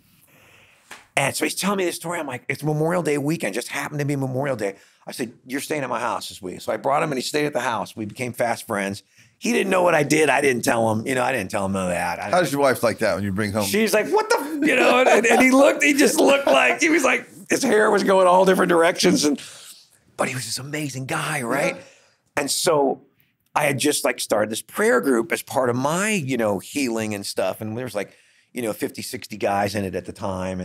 And so he's telling me this story. I'm like, it's Memorial Day weekend, just happened to be Memorial Day. I said, you're staying at my house this week. So I brought him and he stayed at the house. We became fast friends. He didn't know what I did. I didn't tell him, I didn't tell him none of that. How does your wife like that when you bring home? She's like, what the, and he just looked like, he was like, his hair was going all different directions. But he was this amazing guy, right? Yeah. And so I had just like started this prayer group as part of my, healing and stuff. And there was like, 50, 60 guys in it at the time.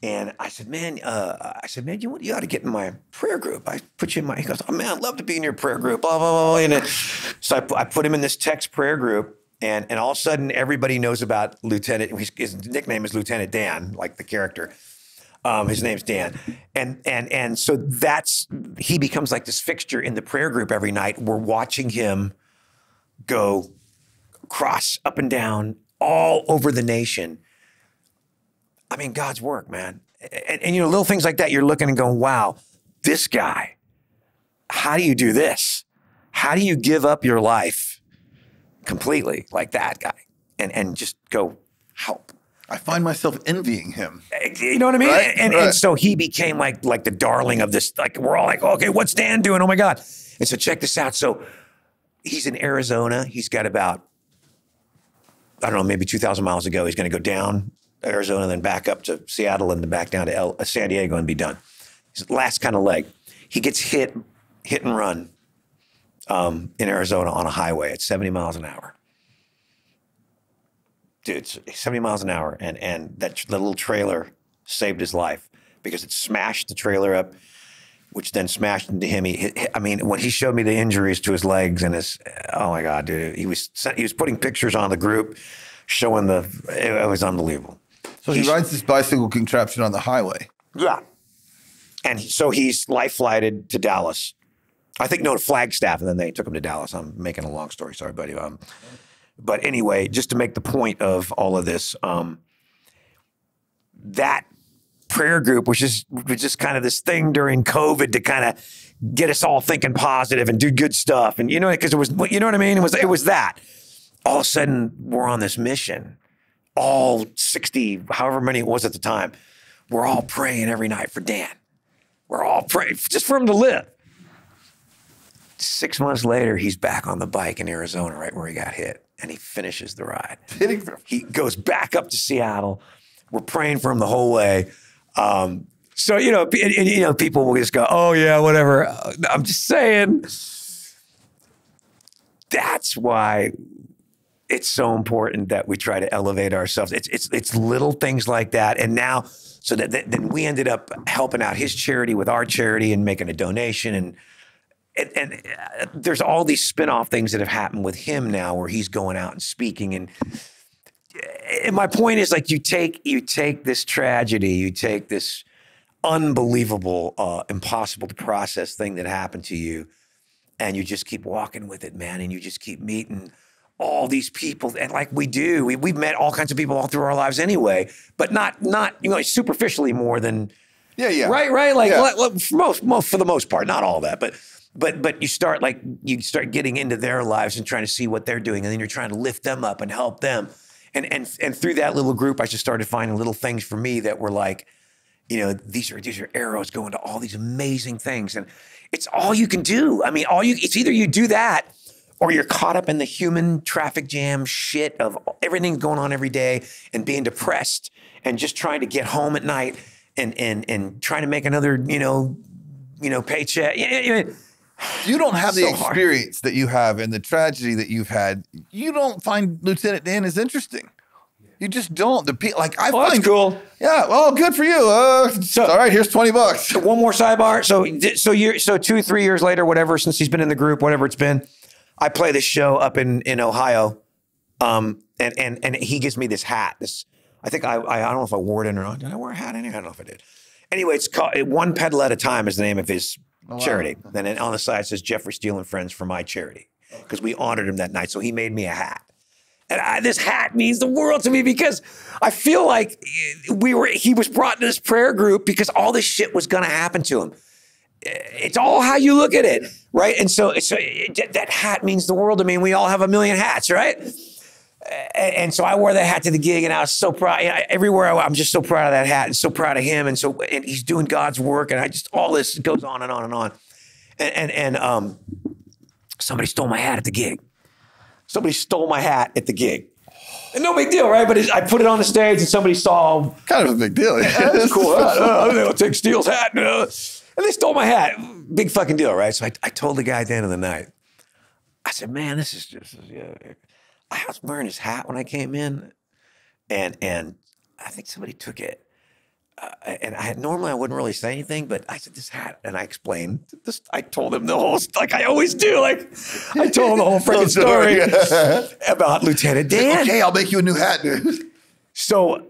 And I said, man, you ought to get in my prayer group. I put you in he goes, oh man, I'd love to be in your prayer group, blah, blah, blah. So I put him in this text prayer group. And all of a sudden, everybody knows about Lieutenant. His nickname is Lieutenant Dan, like the character. His name's Dan. And so he becomes like this fixture in the prayer group every night. We're watching him go cross up and down all over the nation. I mean, God's work, man. And little things like that, you're looking and going, wow, this guy, how do you do this? How do you give up your life completely like that guy and just go help? I find myself envying him. You know what I mean? Right? And so he became like the darling of this, like we're all like, okay, what's Dan doing? Oh my God. And so check this out. So he's in Arizona. He's got about, I don't know, maybe 2,000 miles to go. He's going to go down Arizona, then back up to Seattle and then back down to San Diego and be done. His last kind of leg. He gets hit and run in Arizona on a highway at 70 miles an hour. Dude, it's 70 miles an hour. And the little trailer saved his life because it smashed the trailer up, which then smashed into him. When he showed me the injuries to his legs and oh my God, dude, he was putting pictures on the group showing it was unbelievable. So he rides this bicycle contraption on the highway. Yeah. And so he's life flighted to Dallas. I think, no, to Flagstaff, and then they took him to Dallas. I'm making a long story, sorry, buddy. But anyway, just to make the point of all of this, that prayer group was just kind of this thing during COVID to kind of get us all thinking positive and do good stuff. And, because it was, you know what I mean? It was that. All of a sudden, we're on this mission. All 60, however many it was at the time, we're all praying every night for Dan. We're all praying just for him to live. 6 months later, he's back on the bike in Arizona, right where he got hit, and he finishes the ride. He goes back up to Seattle. We're praying for him the whole way. So, people will just go, oh, yeah, whatever. I'm just saying. That's why it's so important that we try to elevate ourselves. It's little things like that. And now, so then we ended up helping out his charity with our charity and making a donation. And there's all these spin-off things that have happened with him now where he's going out and speaking. And my point is, like, you take this tragedy, you take this unbelievable, impossible to process thing that happened to you, and you just keep walking with it, man. And you just keep meeting all these people, and like we do, we've met all kinds of people all through our lives anyway, but not superficially more than right, like for the most part, not all that, but you start getting into their lives and trying to see what they're doing, and then you're trying to lift them up and help them, and through that little group, I just started finding little things for me that were like, these are arrows going to all these amazing things, and it's all you can do. I mean, it's either you do that, or you're caught up in the human traffic jam shit of everything going on every day and being depressed and just trying to get home at night and trying to make another, paycheck. You don't have the experience that you have and the tragedy that you've had. You don't find Lieutenant Dan as interesting. You just don't. That's cool. Yeah, well, good for you. All right, here's $20. So one more sidebar. So 2-3 years later, whatever, since he's been in the group, whatever it's been, I play this show up in Ohio, and he gives me this hat. I think I don't know if I wore it in or not. Did I wear a hat in here? I don't know if I did. Anyway, it's called One Pedal at a Time is the name of his charity. Wow. And then on the side it says Jeffrey Steele and Friends for my charity, because we honored him that night. So he made me a hat. And this hat means the world to me because I feel like he was brought into this prayer group because all this shit was going to happen to him. It's all how you look at it, right? And so that hat means the world to me. And we all have a million hats, right? And so I wore that hat to the gig, and I was so proud. Everywhere I'm just so proud of that hat, and so proud of him, and he's doing God's work, and all this goes on and on and on. And somebody stole my hat at the gig. Somebody stole my hat at the gig. And no big deal, right? But I put it on the stage, and somebody saw. Kind of a big deal. That's cool. I'll take Steele's hat. And they stole my hat. Big fucking deal, right? So I told the guy at the end of the night, I said, man, this is I was wearing his hat when I came in, and I think somebody took it. And normally I wouldn't really say anything, but I said, this hat, and I explained this. I told him the whole, like I always do. Like I told him the whole freaking story about Lieutenant Dan. Okay, I'll make you a new hat, dude. So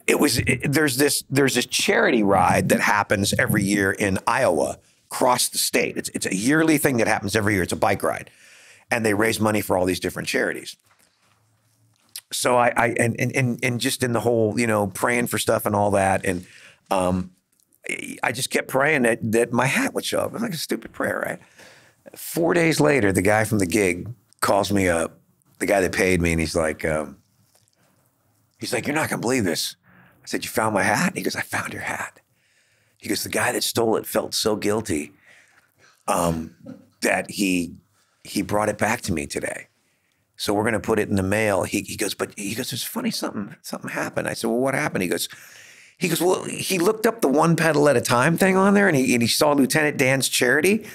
there's this charity ride that happens every year in Iowa, across the state. It's a yearly thing that happens every year. It's a bike ride, and they raise money for all these different charities. So I just in the whole, praying for stuff and all that. And I just kept praying that my hat would show up. It was like a stupid prayer, right? 4 days later, the guy from the gig calls me up, the guy that paid me, and he's like, you're not gonna believe this. I said, you found my hat? He goes, I found your hat. He goes, the guy that stole it felt so guilty that he brought it back to me today. So we're going to put it in the mail. He goes, there's funny something happened. I said, well, what happened? He goes, well, he looked up the one pedal at a time thing on there, and he saw Lieutenant Dan's charity.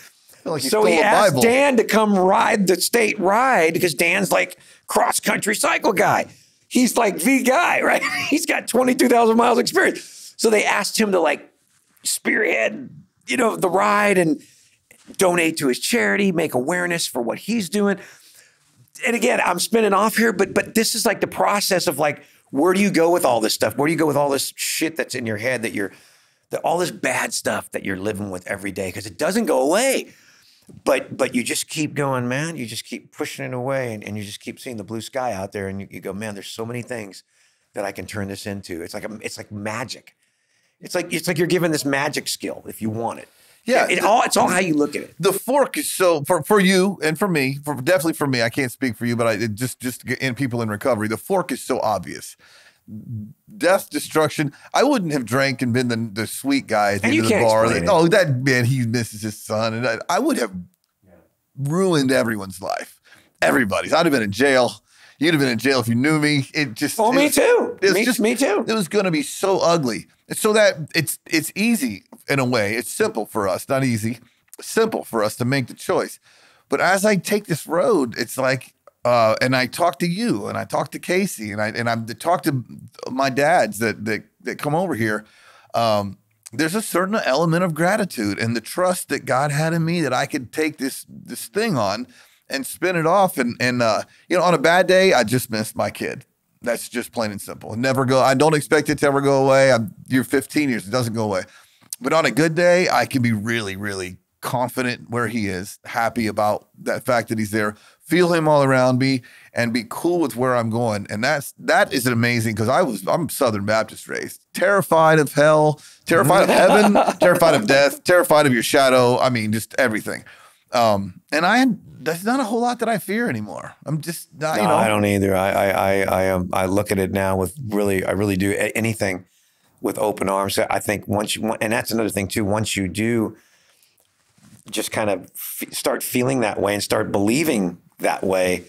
Like so he asked Dan to come ride the state ride, because Dan's like cross-country cycle guy. He's like the guy, right? He's got 22,000 miles experience. So they asked him to like spearhead, the ride and donate to his charity, make awareness for what he's doing. And again, I'm spinning off here, but this is like the process of like, where do you go with all this stuff? Where do you go with all this shit that's in your head that all this bad stuff that you're living with every day? Because it doesn't go away, but you just keep going, man. You just keep pushing it away, and you just keep seeing the blue sky out there, and you go, man, there's so many things that I can turn this into. It's like magic. It's like you're given this magic skill if you want it. Yeah, it's all how you look at it. The fork is so for you and for me, definitely for me. I can't speak for you, but just in people in recovery, the fork is so obvious. Death, destruction. I wouldn't have drank and been the sweet guy at the end of the bar. That man, he misses his son, and I would have ruined everyone's life. Everybody's. I'd have been in jail. You'd have been in jail if you knew me. Me too. Me too. It was going to be so ugly. So that it's easy in a way. It's simple for us, not easy. Simple for us to make the choice. But as I take this road, it's like, and I talk to you, and I talk to Casey, and I talk to my dads that come over here. There's a certain element of gratitude and the trust that God had in me that I could take this thing on and spin it off. And on a bad day, I just missed my kid. That's just plain and simple. I don't expect it to ever go away. You're 15 years, it doesn't go away. But on a good day, I can be really, really confident where he is, happy about that fact that he's there, feel him all around me, and be cool with where I'm going. And that is amazing, because I'm Southern Baptist raised, terrified of hell, terrified of heaven, terrified of death, terrified of your shadow. I mean, just everything. There's not a whole lot that I fear anymore. I'm just not, No, I don't either. I look at it now with I really do anything with open arms. I think and that's another thing too, once you do just kind of start feeling that way and start believing that way,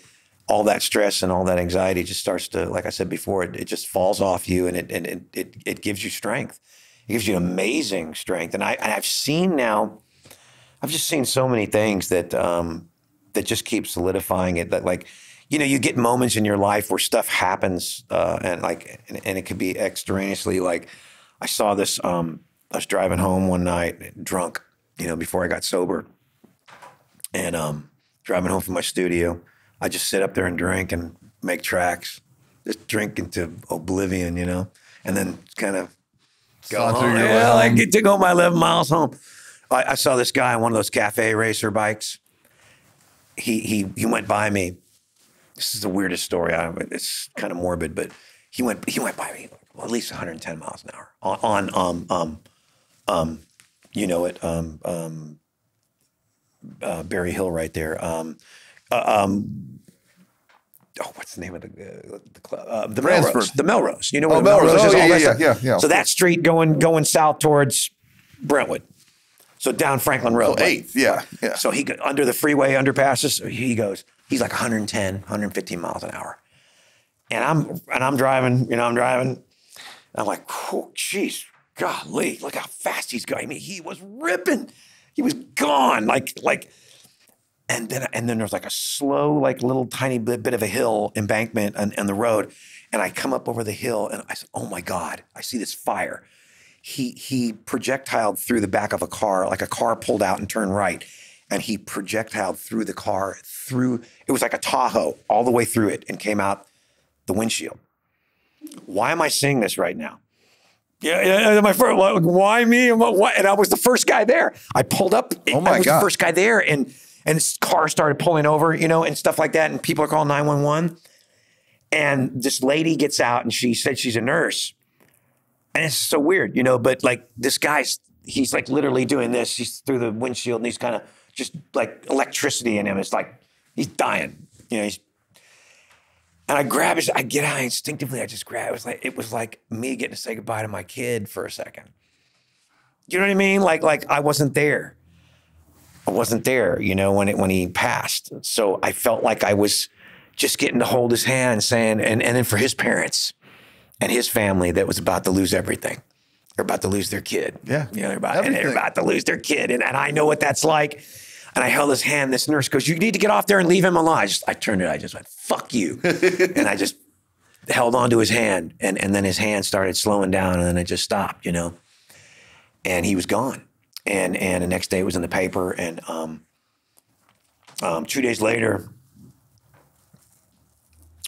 all that stress and all that anxiety just starts to, like I said before, it just falls off you, and it gives you strength. It gives you amazing strength. And I've just seen so many things that just keep solidifying it. That, like, you get moments in your life where stuff happens, and it could be extraneously. Like, I saw this. I was driving home one night, drunk, before I got sober, and driving home from my studio. I just sit up there and drink and make tracks, just drink into oblivion, and then kind of go home. I get to go my 11 miles home. I saw this guy on one of those cafe racer bikes. He went by me. This is the weirdest story. It's kind of morbid, but he went by me at least 110 miles an hour on Berry Hill right there. what's the name of the club? The Bransford. Melrose. The Melrose. You know where Oh, the Melrose Melrose. is? Oh, All yeah, that yeah, stuff. yeah. So that street going south towards Brentwood. So down Franklin Road. So 8th, yeah, yeah. So he got under the freeway underpasses. He's like 110, 115 miles an hour. And I'm driving, I'm driving. I'm like, oh, jeez, golly, look how fast he's going. I mean, he was ripping. He was gone. And then there's like a slow, like little tiny bit of a hill embankment on the road. And I come up over the hill and I said, oh my God, I see this fire. He projectiled through the back of a car, like a car pulled out and turned right. And he projectiled through the car, it was like a Tahoe, all the way through it and came out the windshield. Why am I saying this right now? Yeah, my first, why me? And I was the first guy there. I pulled up. Oh my I was God. the first guy there, and this car started pulling over, and stuff like that. And people are calling 911. And this lady gets out, and she said she's a nurse. And it's so weird, But like this he's like literally doing this. He's through the windshield, and he's kind of just like electricity in him. It's like he's dying, And I get out instinctively. I just grab. It was like me getting to say goodbye to my kid for a second. You know what I mean? Like I wasn't there. I wasn't there, when he passed. So I felt like I was just getting to hold his hand, and saying, and then for his parents and his family that was about to lose everything. They're about to lose their kid. Yeah. They're about to lose their kid, and I know what that's like. And I held his hand. This nurse goes, you need to get off there and leave him alone. I turned it. I just went, fuck you. And I just held on to his hand. And then his hand started slowing down, and then it just stopped, And he was gone. And the next day it was in the paper. And 2 days later,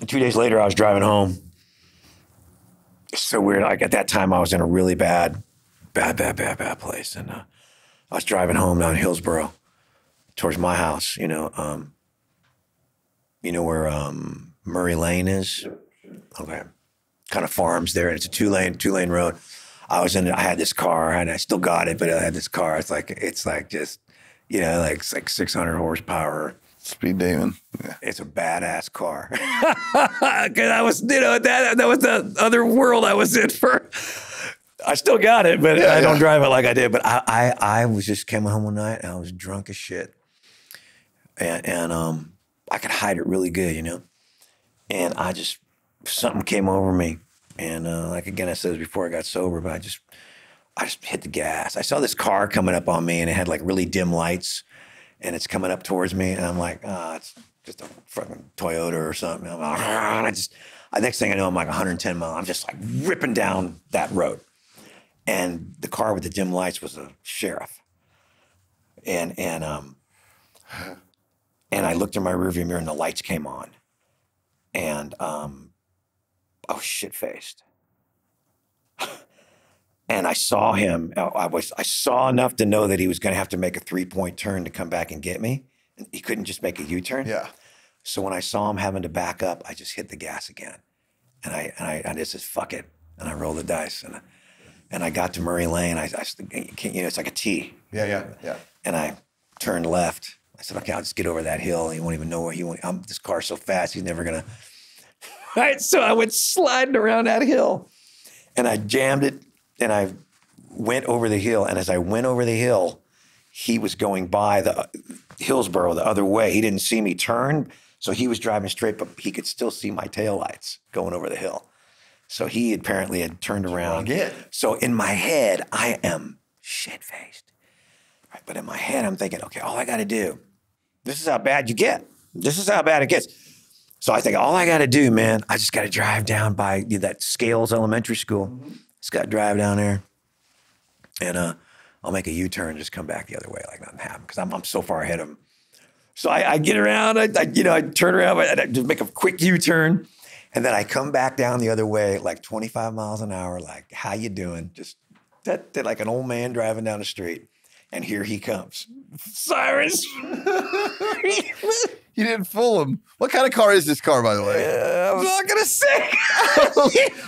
I was driving home. It's so weird. Like at that time, I was in a really bad place. And I was driving home down Hillsborough towards my house, where Murray Lane is? Okay. Kind of farms there. And it's a two-lane road. I had this car, and I still got it, but I had this car. It's like just, it's like 600 horsepower. Speed demon. Yeah. It's a badass car. Because I was, that was the other world I was in for. I still got it, but I don't drive it like I did. But I was just came home one night, and I was drunk as shit. And I could hide it really good, And something came over me. And like again, I said this before I got sober, but I just hit the gas. I saw this car coming up on me, and it had like really dim lights, and it's coming up towards me, and I'm like, it's just a fucking Toyota or something. I'm like, and next thing I know, I'm like 110 miles. I'm just like ripping down that road, and the car with the dim lights was a sheriff, and I looked in my rearview mirror, and the lights came on, and I was shit-faced. And I saw him. I saw enough to know that he was going to have to make a 3-point turn to come back and get me. And he couldn't just make a U-turn. Yeah. So when I saw him having to back up, I just hit the gas again. And I just said, fuck it. And I rolled the dice. And I got to Murray Lane. It's like a T. Yeah. And I turned left. I said, okay, I'll just get over that hill. He won't even know where this car's so fast, he's never going to. Right, so I went sliding around that hill, and I jammed it, and I went over the hill. And as I went over the hill, he was going by the Hillsborough the other way. He didn't see me turn, so he was driving straight, but he could still see my taillights going over the hill. So he apparently had turned around. So in my head, I am shit-faced. Right, but in my head, I'm thinking, okay, all I got to do, this is how bad you get. This is how bad it gets. So I think all I got to do, man, I just got to drive down by that Scales Elementary School. Just got to drive down there, and I'll make a U-turn and just come back the other way like nothing happened, because I'm so far ahead of him. So I get around, I turn around, I just make a quick U-turn, and then I come back down the other way like 25 miles an hour, like, how you doing? Just like an old man driving down the street. And here he comes. Cyrus. You didn't fool him. What kind of car is this car, by the way? I'm not going to say.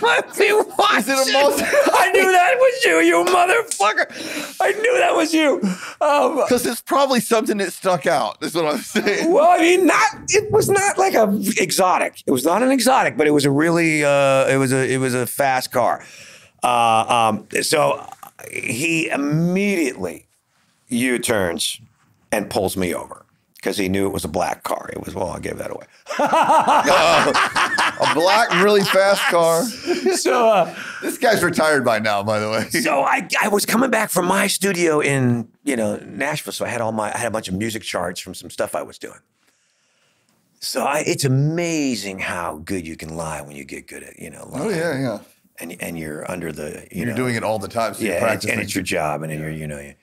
Let me watch Is it a multi- I knew that was you, you motherfucker. I knew that was you. Because it's probably something that stuck out. Is what I'm saying. Well, I mean, it was not like a exotic. It was not an exotic, but it was a really, it was a fast car. So he immediately U-turns and pulls me over because he knew it was a black car. It was, well, I'll give that away. A black, really fast car. So this guy's retired by now, by the way. So I was coming back from my studio in Nashville, so I had a bunch of music charts from some stuff I was doing. So it's amazing how good you can lie when you get good at lying. Oh yeah. And you're under the you're doing it all the time, so you're practicing. And it's your job, and you're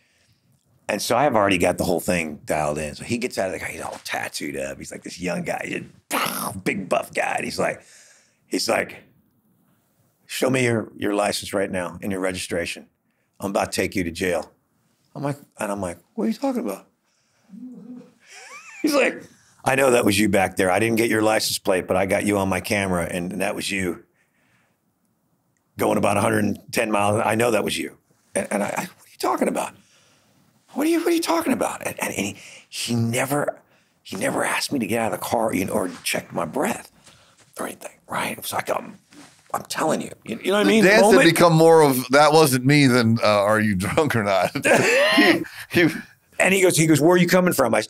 And so I've already got the whole thing dialed in. So he gets out of the car, he's all tattooed up. He's like this young guy, he's a big buff guy. And he's like, show me your license right now and your registration. I'm about to take you to jail. I'm like, what are you talking about? He's like, I know that was you back there. I didn't get your license plate, but I got you on my camera, and that was you. Going about 110 miles. I know that was you. And I what are you talking about? What are you talking about? And he never asked me to get out of the car or check my breath or anything, right? It was like, I'm telling you. You know what I mean? The dance had become more of, that wasn't me than, are you drunk or not? And he goes, where are you coming from? I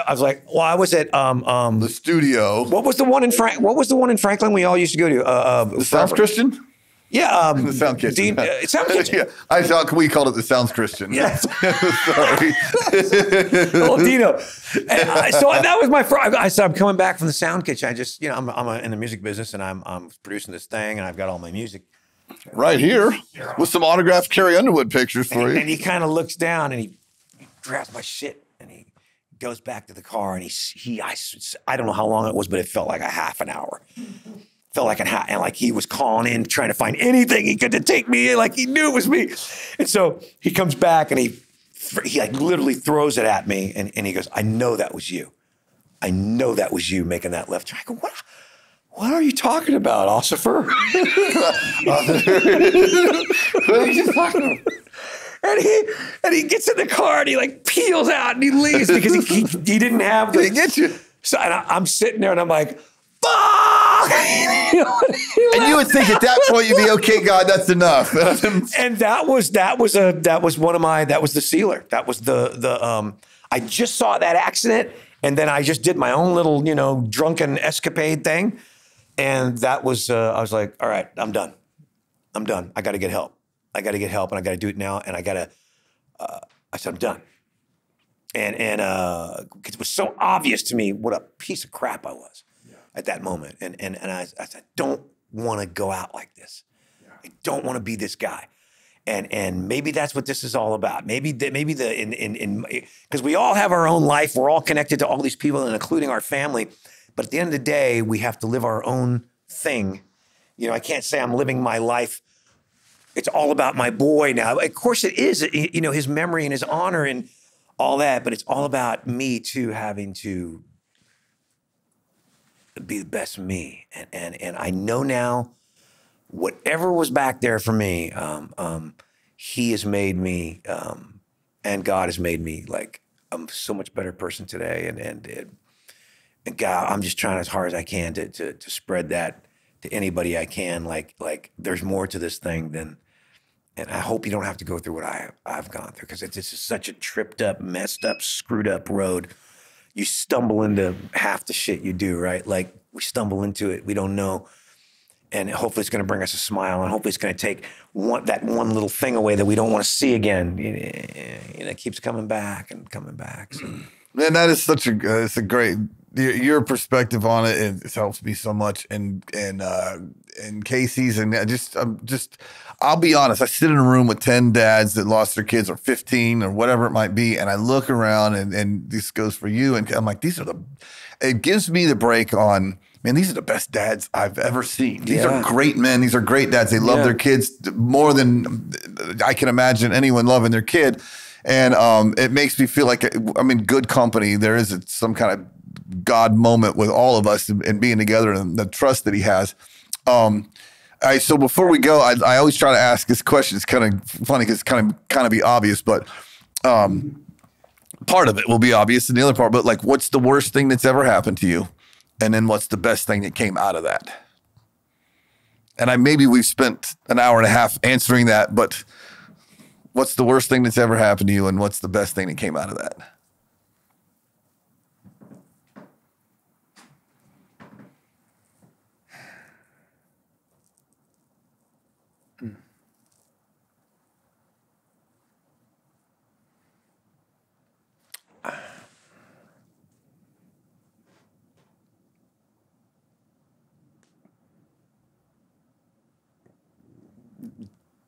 was like, well, I was at the studio. What was the one in Franklin we all used to go to? The Sounds Christian? Yeah, the Sound Kitchen. Sound Kitchen. Yeah, I thought we called it the Sounds Christian. Yes. Sorry. Oh, Dino. So that was my first. I said, I'm coming back from the Sound Kitchen. I just, I'm in the music business, and I'm producing this thing, and I've got all my music right here with some autographed Carrie Underwood pictures for you. And he kind of looks down, and he grabs my shit, and he goes back to the car, and I don't know how long it was, but it felt like a half an hour. Felt like and like he was calling in, trying to find anything he could to take me in, like he knew it was me. And so he comes back and he like literally throws it at me, and he goes, I know that was you. I know that was you making that left turn. I go, what are you talking about, Ossifer? What are you just talking about? And he gets in the car and he like peels out and he leaves because he didn't have the. They get you. So and I'm sitting there and I'm like, fuck! And you would think at that point you'd be okay, God, that's enough. And that was the sealer. That was the I just saw that accident, and then I just did my own little drunken escapade thing, and that was I was like, all right, I'm done. I got to get help. And I got to do it now, and I said I'm done. And it was so obvious to me what a piece of crap I was at that moment. And I said, I don't want to go out like this. I don't want to be this guy. And maybe that's what this is all about. Maybe because we all have our own life. We're all connected to all these people, and including our family. But at the end of the day, we have to live our own thing. I can't say I'm living my life. It's all about my boy now. Of course it is, his memory and his honor and all that, but it's all about me too, having to be the best me. And I know now, whatever was back there for me, he has made me, and God has made me like, I'm so much better person today. And God, I'm just trying as hard as I can to spread that to anybody I can. Like there's more to this thing than, and I hope you don't have to go through what I've gone through, because it's just such a tripped up, messed up, screwed up road. You stumble into half the shit you do, right? Like we stumble into it, we don't know. And hopefully it's going to bring us a smile, and hopefully it's going to take that one little thing away that we don't want to see again. It keeps coming back and coming back. So. Man, that is it's a great, your perspective on it. It helps me so much. And Casey's, and I'll be honest. I sit in a room with 10 dads that lost their kids, or 15 or whatever it might be. And I look around, and this goes for you. And I'm like, it gives me the break on, man, these are the best dads I've ever seen. These are great men. These are great dads. They love their kids more than I can imagine anyone loving their kid. And it makes me feel like I'm in good company. There is some kind of God moment with all of us and being together and the trust that he has. So before we go, I always try to ask this question. It's kind of funny because it's kind of be obvious, but part of it will be obvious and the other part, but like, what's the worst thing that's ever happened to you? And then what's the best thing that came out of that? And maybe we've spent an hour and a half answering that, but what's the worst thing that's ever happened to you and what's the best thing that came out of that?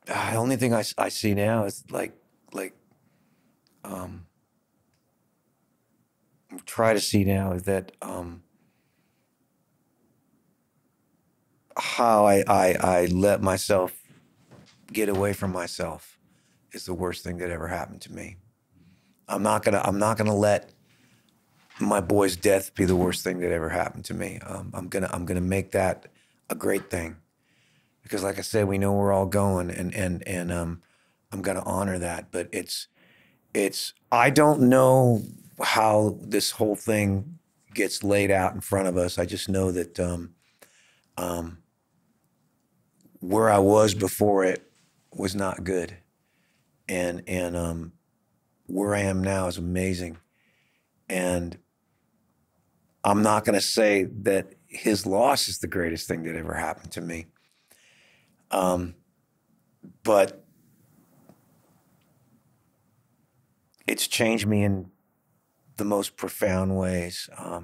The only thing I see now is try to see now is that how I let myself get away from myself is the worst thing that ever happened to me. I'm not gonna let my boy's death be the worst thing that ever happened to me. I'm gonna make that a great thing. Because like I said, we know we're all going and I'm gonna honor that. But it's I don't know how this whole thing gets laid out in front of us. I just know that where I was before it was not good. And where I am now is amazing. And I'm not gonna say that his loss is the greatest thing that ever happened to me. But it's changed me in the most profound ways. I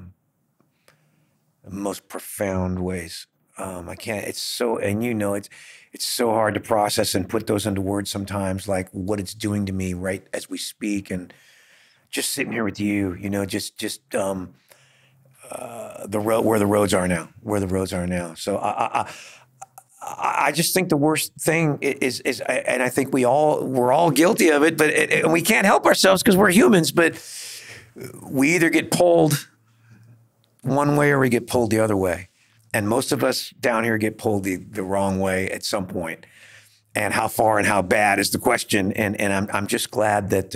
can't, it's so, and you know, it's so hard to process and put those into words sometimes, like what it's doing to me right as we speak. And just sitting here with you, you know, the road, where the roads are now. So I just think the worst thing is, and I think we're all guilty of it, but and we can't help ourselves because we're humans, but we either get pulled one way or we get pulled the other way. And most of us down here get pulled the wrong way at some point. And how far and how bad is the question. And I'm just glad that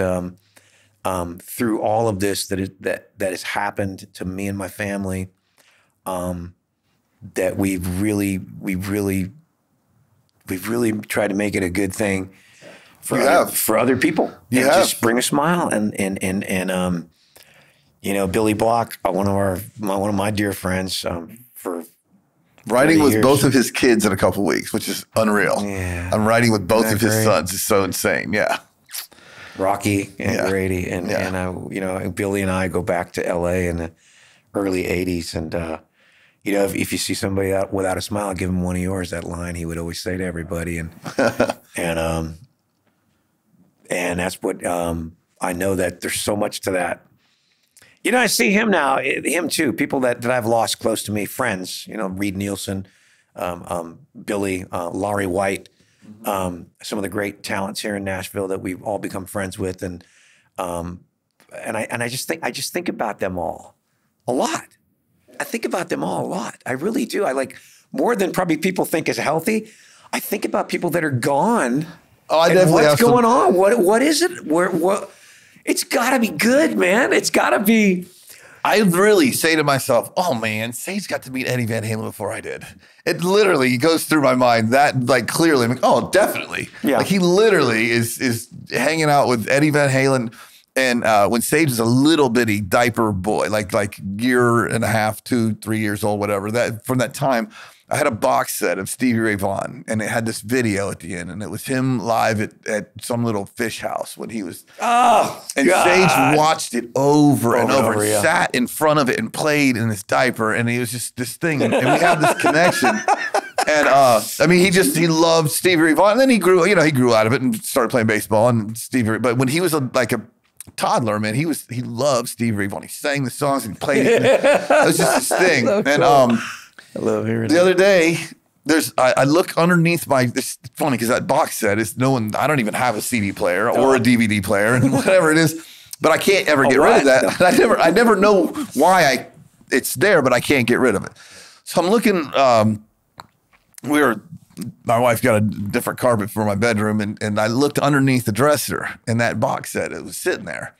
through all of this that has happened to me and my family, that we've really tried to make it a good thing for other people. Just bring a smile and you know, Billy Block, one of my dear friends, for writing with both of his kids in a couple of weeks, which is unreal. Yeah. I'm writing with both of his sons. It's so insane. Yeah. Rocky and Grady and you know, Billy and I go back to LA in the early 80s. And, you know, if you see somebody out without a smile, give him one of yours, that line he would always say to everybody. And, and that's what, I know that there's so much to that. You know, I see him now, him too, people that I've lost close to me, friends, you know, Reed Nielsen, Billy, Laurie White, some of the great talents here in Nashville that we've all become friends with. And I just think about them all a lot. I think about them all a lot. I really do. I like more than probably people think is healthy. I think about people that are gone. Oh, I definitely what's going on? What is it? What? It's got to be good, man. It's got to be. I really say to myself, oh man, Sage got to meet Eddie Van Halen before I did. It literally goes through my mind that like clearly, I'm like, oh, definitely. Yeah. Like he literally is hanging out with Eddie Van Halen. And when Sage was a little bitty diaper boy, like year and a half, 2-3 years old, whatever, that from that time, I had a box set of Stevie Ray Vaughan, and it had this video at the end, and it was him live at some little fish house when he was. Oh, and God. Sage watched it over and over, sat in front of it and played in his diaper, and it was just this thing, and we have this connection. And I mean, he loved Stevie Ray Vaughan, and then he grew out of it and started playing baseball and Stevie Ray. But when he was like a toddler, man, he loved Stevie Ray Vaughan. He sang the songs and he played it. It was just this thing. So and cool. I love hearing the other day, I look underneath it's funny because that box set is I don't even have a CD player or a DVD player and whatever it is, but I can't ever get rid of that. I never know why it's there, but I can't get rid of it. So I'm looking, my wife got a different carpet for my bedroom, and I looked underneath the dresser, and that box set, it was sitting there.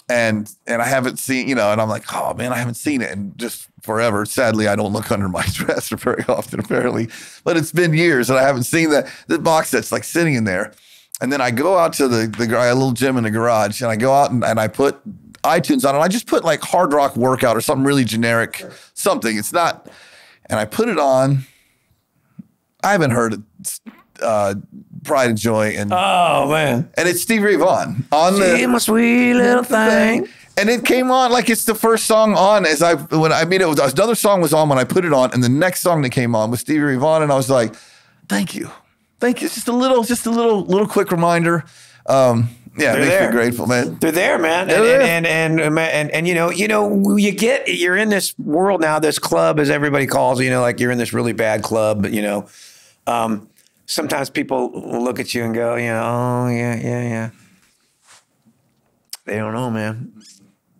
And I haven't seen, and I'm like, oh man, I haven't seen it in just forever. Sadly, I don't look under my dresser very often, apparently, but it's been years and I haven't seen the box set's like sitting in there. And then I go out to the little gym in the garage, and I go out and I put iTunes on, and I just put like Hard Rock Workout or something really generic, something. It's not, and I put it on. I haven't heard it. Pride and Joy, and oh man, and it's Stevie Ray Vaughan on my sweet little thing, and it came on like it's the first song on it was another song was on when I put it on, and the next song that came on was Stevie Ray Vaughan, and I was like, thank you, it's just a little quick reminder. Yeah, it makes me grateful, man. They're there, man. And you're in this world now, this club, as everybody calls, like you're in this really bad club, sometimes people will look at you and go, oh yeah. They don't know, man.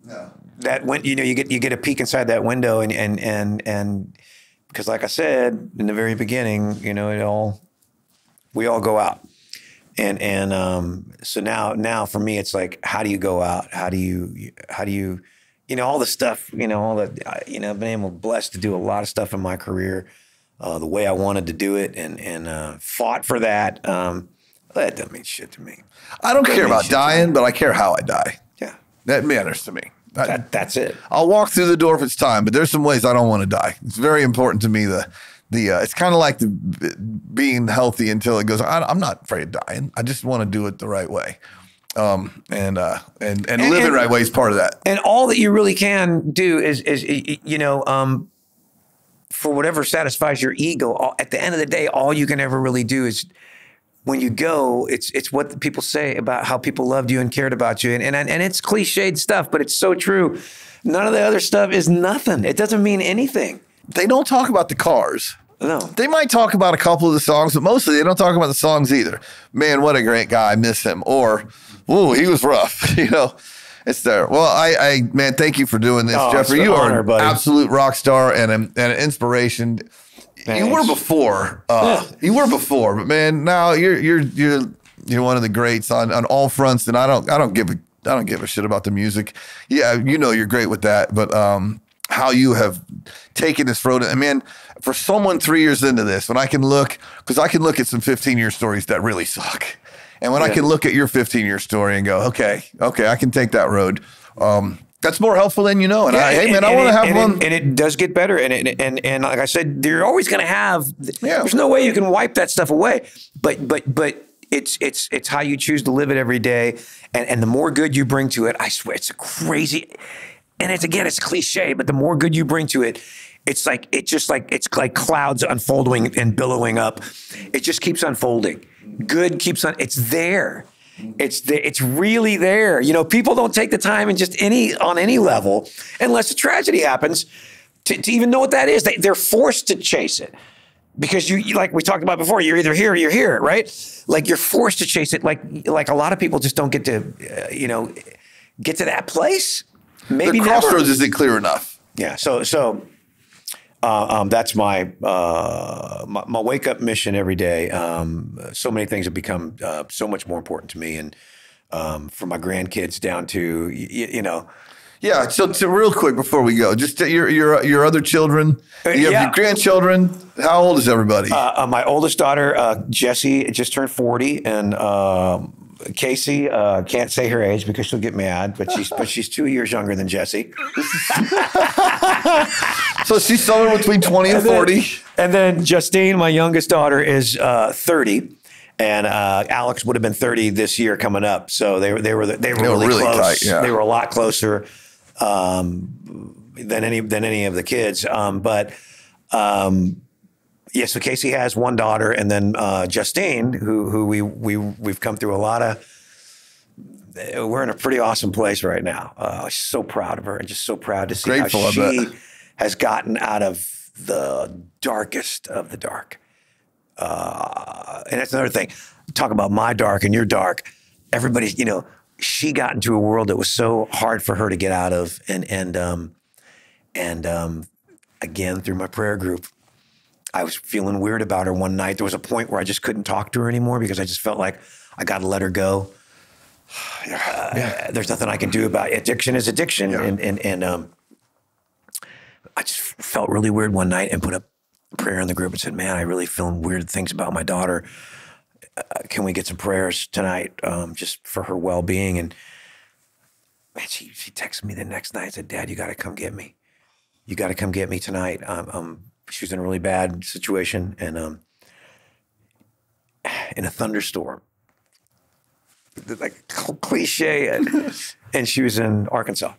No. That when you get a peek inside that window, and because like I said in the very beginning, we all go out, and so now for me it's like, how do you go out? How do you all the stuff, I've been able blessed to do a lot of stuff in my career. The way I wanted to do it, and fought for that. That doesn't mean shit to me. I don't care about dying, but I care how I die. Yeah. That matters to me. That's it. I'll walk through the door if it's time, but there's some ways I don't want to die. It's very important to me. It's kind of like being healthy until it goes, I'm not afraid of dying. I just want to do it the right way. And live the right way is part of that. And all that you really can do is for whatever satisfies your ego, at the end of the day, all you can ever really do is, when you go, it's what the people say about how people loved you and cared about you. And it's cliched stuff, but it's so true. None of the other stuff is nothing. It doesn't mean anything. They don't talk about the cars. No. They might talk about a couple of the songs, but mostly they don't talk about the songs either. Man, what a great guy. I miss him. Or, whoa, he was rough, It's there. Well, man, thank you for doing this, Jeffrey. You are an absolute rock star and an inspiration. Thanks. You were before. But man, now you're one of the greats on all fronts, and I don't give a shit about the music. Yeah, you're great with that, but how you have taken this road, and man, for someone 3 years into this, when I can look at some 15-year stories that really suck. And when I can look at your 15-year story and go, okay, I can take that road. That's more helpful than And I want to have one. And it does get better. And like I said, you're always going to have. Yeah. There's no way you can wipe that stuff away. But it's how you choose to live it every day. And the more good you bring to it, I swear, it's crazy. And it's cliche, but the more good you bring to it, it's like clouds unfolding and billowing up. It just keeps unfolding. Good keeps on. It's there. It's really there. People don't take the time and just on any level, unless a tragedy happens, to even know what that is. They're forced to chase it because you like we talked about before. You're either here or you're here, right? Like you're forced to chase it. Like a lot of people just don't get to get to that place. Maybe the crossroads isn't clear enough. Yeah. So that's my wake up mission every day. So many things have become so much more important to me, and from my grandkids down to Yeah. So real quick before we go, just your other children, you have your grandchildren. How old is everybody? My oldest daughter, Jessie, just turned 40, and Casey, can't say her age because she'll get mad, but she's 2 years younger than Jessie. So she's somewhere between 20 and 40. And then Justine, my youngest daughter, is 30, and Alex would have been 30 this year coming up. So they were really close. Tight, yeah. They were a lot closer than any of the kids. Yeah, so Casey has one daughter, and then Justine, who we've come through a lot of. We're in a pretty awesome place right now. So proud of her, and just so proud to see Grateful how she has gotten out of the darkest of the dark, And that's another thing. Talk about my dark and your dark. Everybody's, you know, she got into a world that was so hard for her to get out of. And again, through my prayer group, I was feeling weird about her one night. There was a point where I just couldn't talk to her anymore because I just felt like I got to let her go. There's nothing I can do about it. Addiction is addiction. Yeah. And I just felt really weird one night and put up a prayer in the group and said, man, I really feeling weird things about my daughter. Can we get some prayers tonight just for her well-being? And man, she texted me the next night and said, Dad, you got to come get me. You got to come get me tonight. She was in a really bad situation and in a thunderstorm. Like cliche. And she was in Arkansas.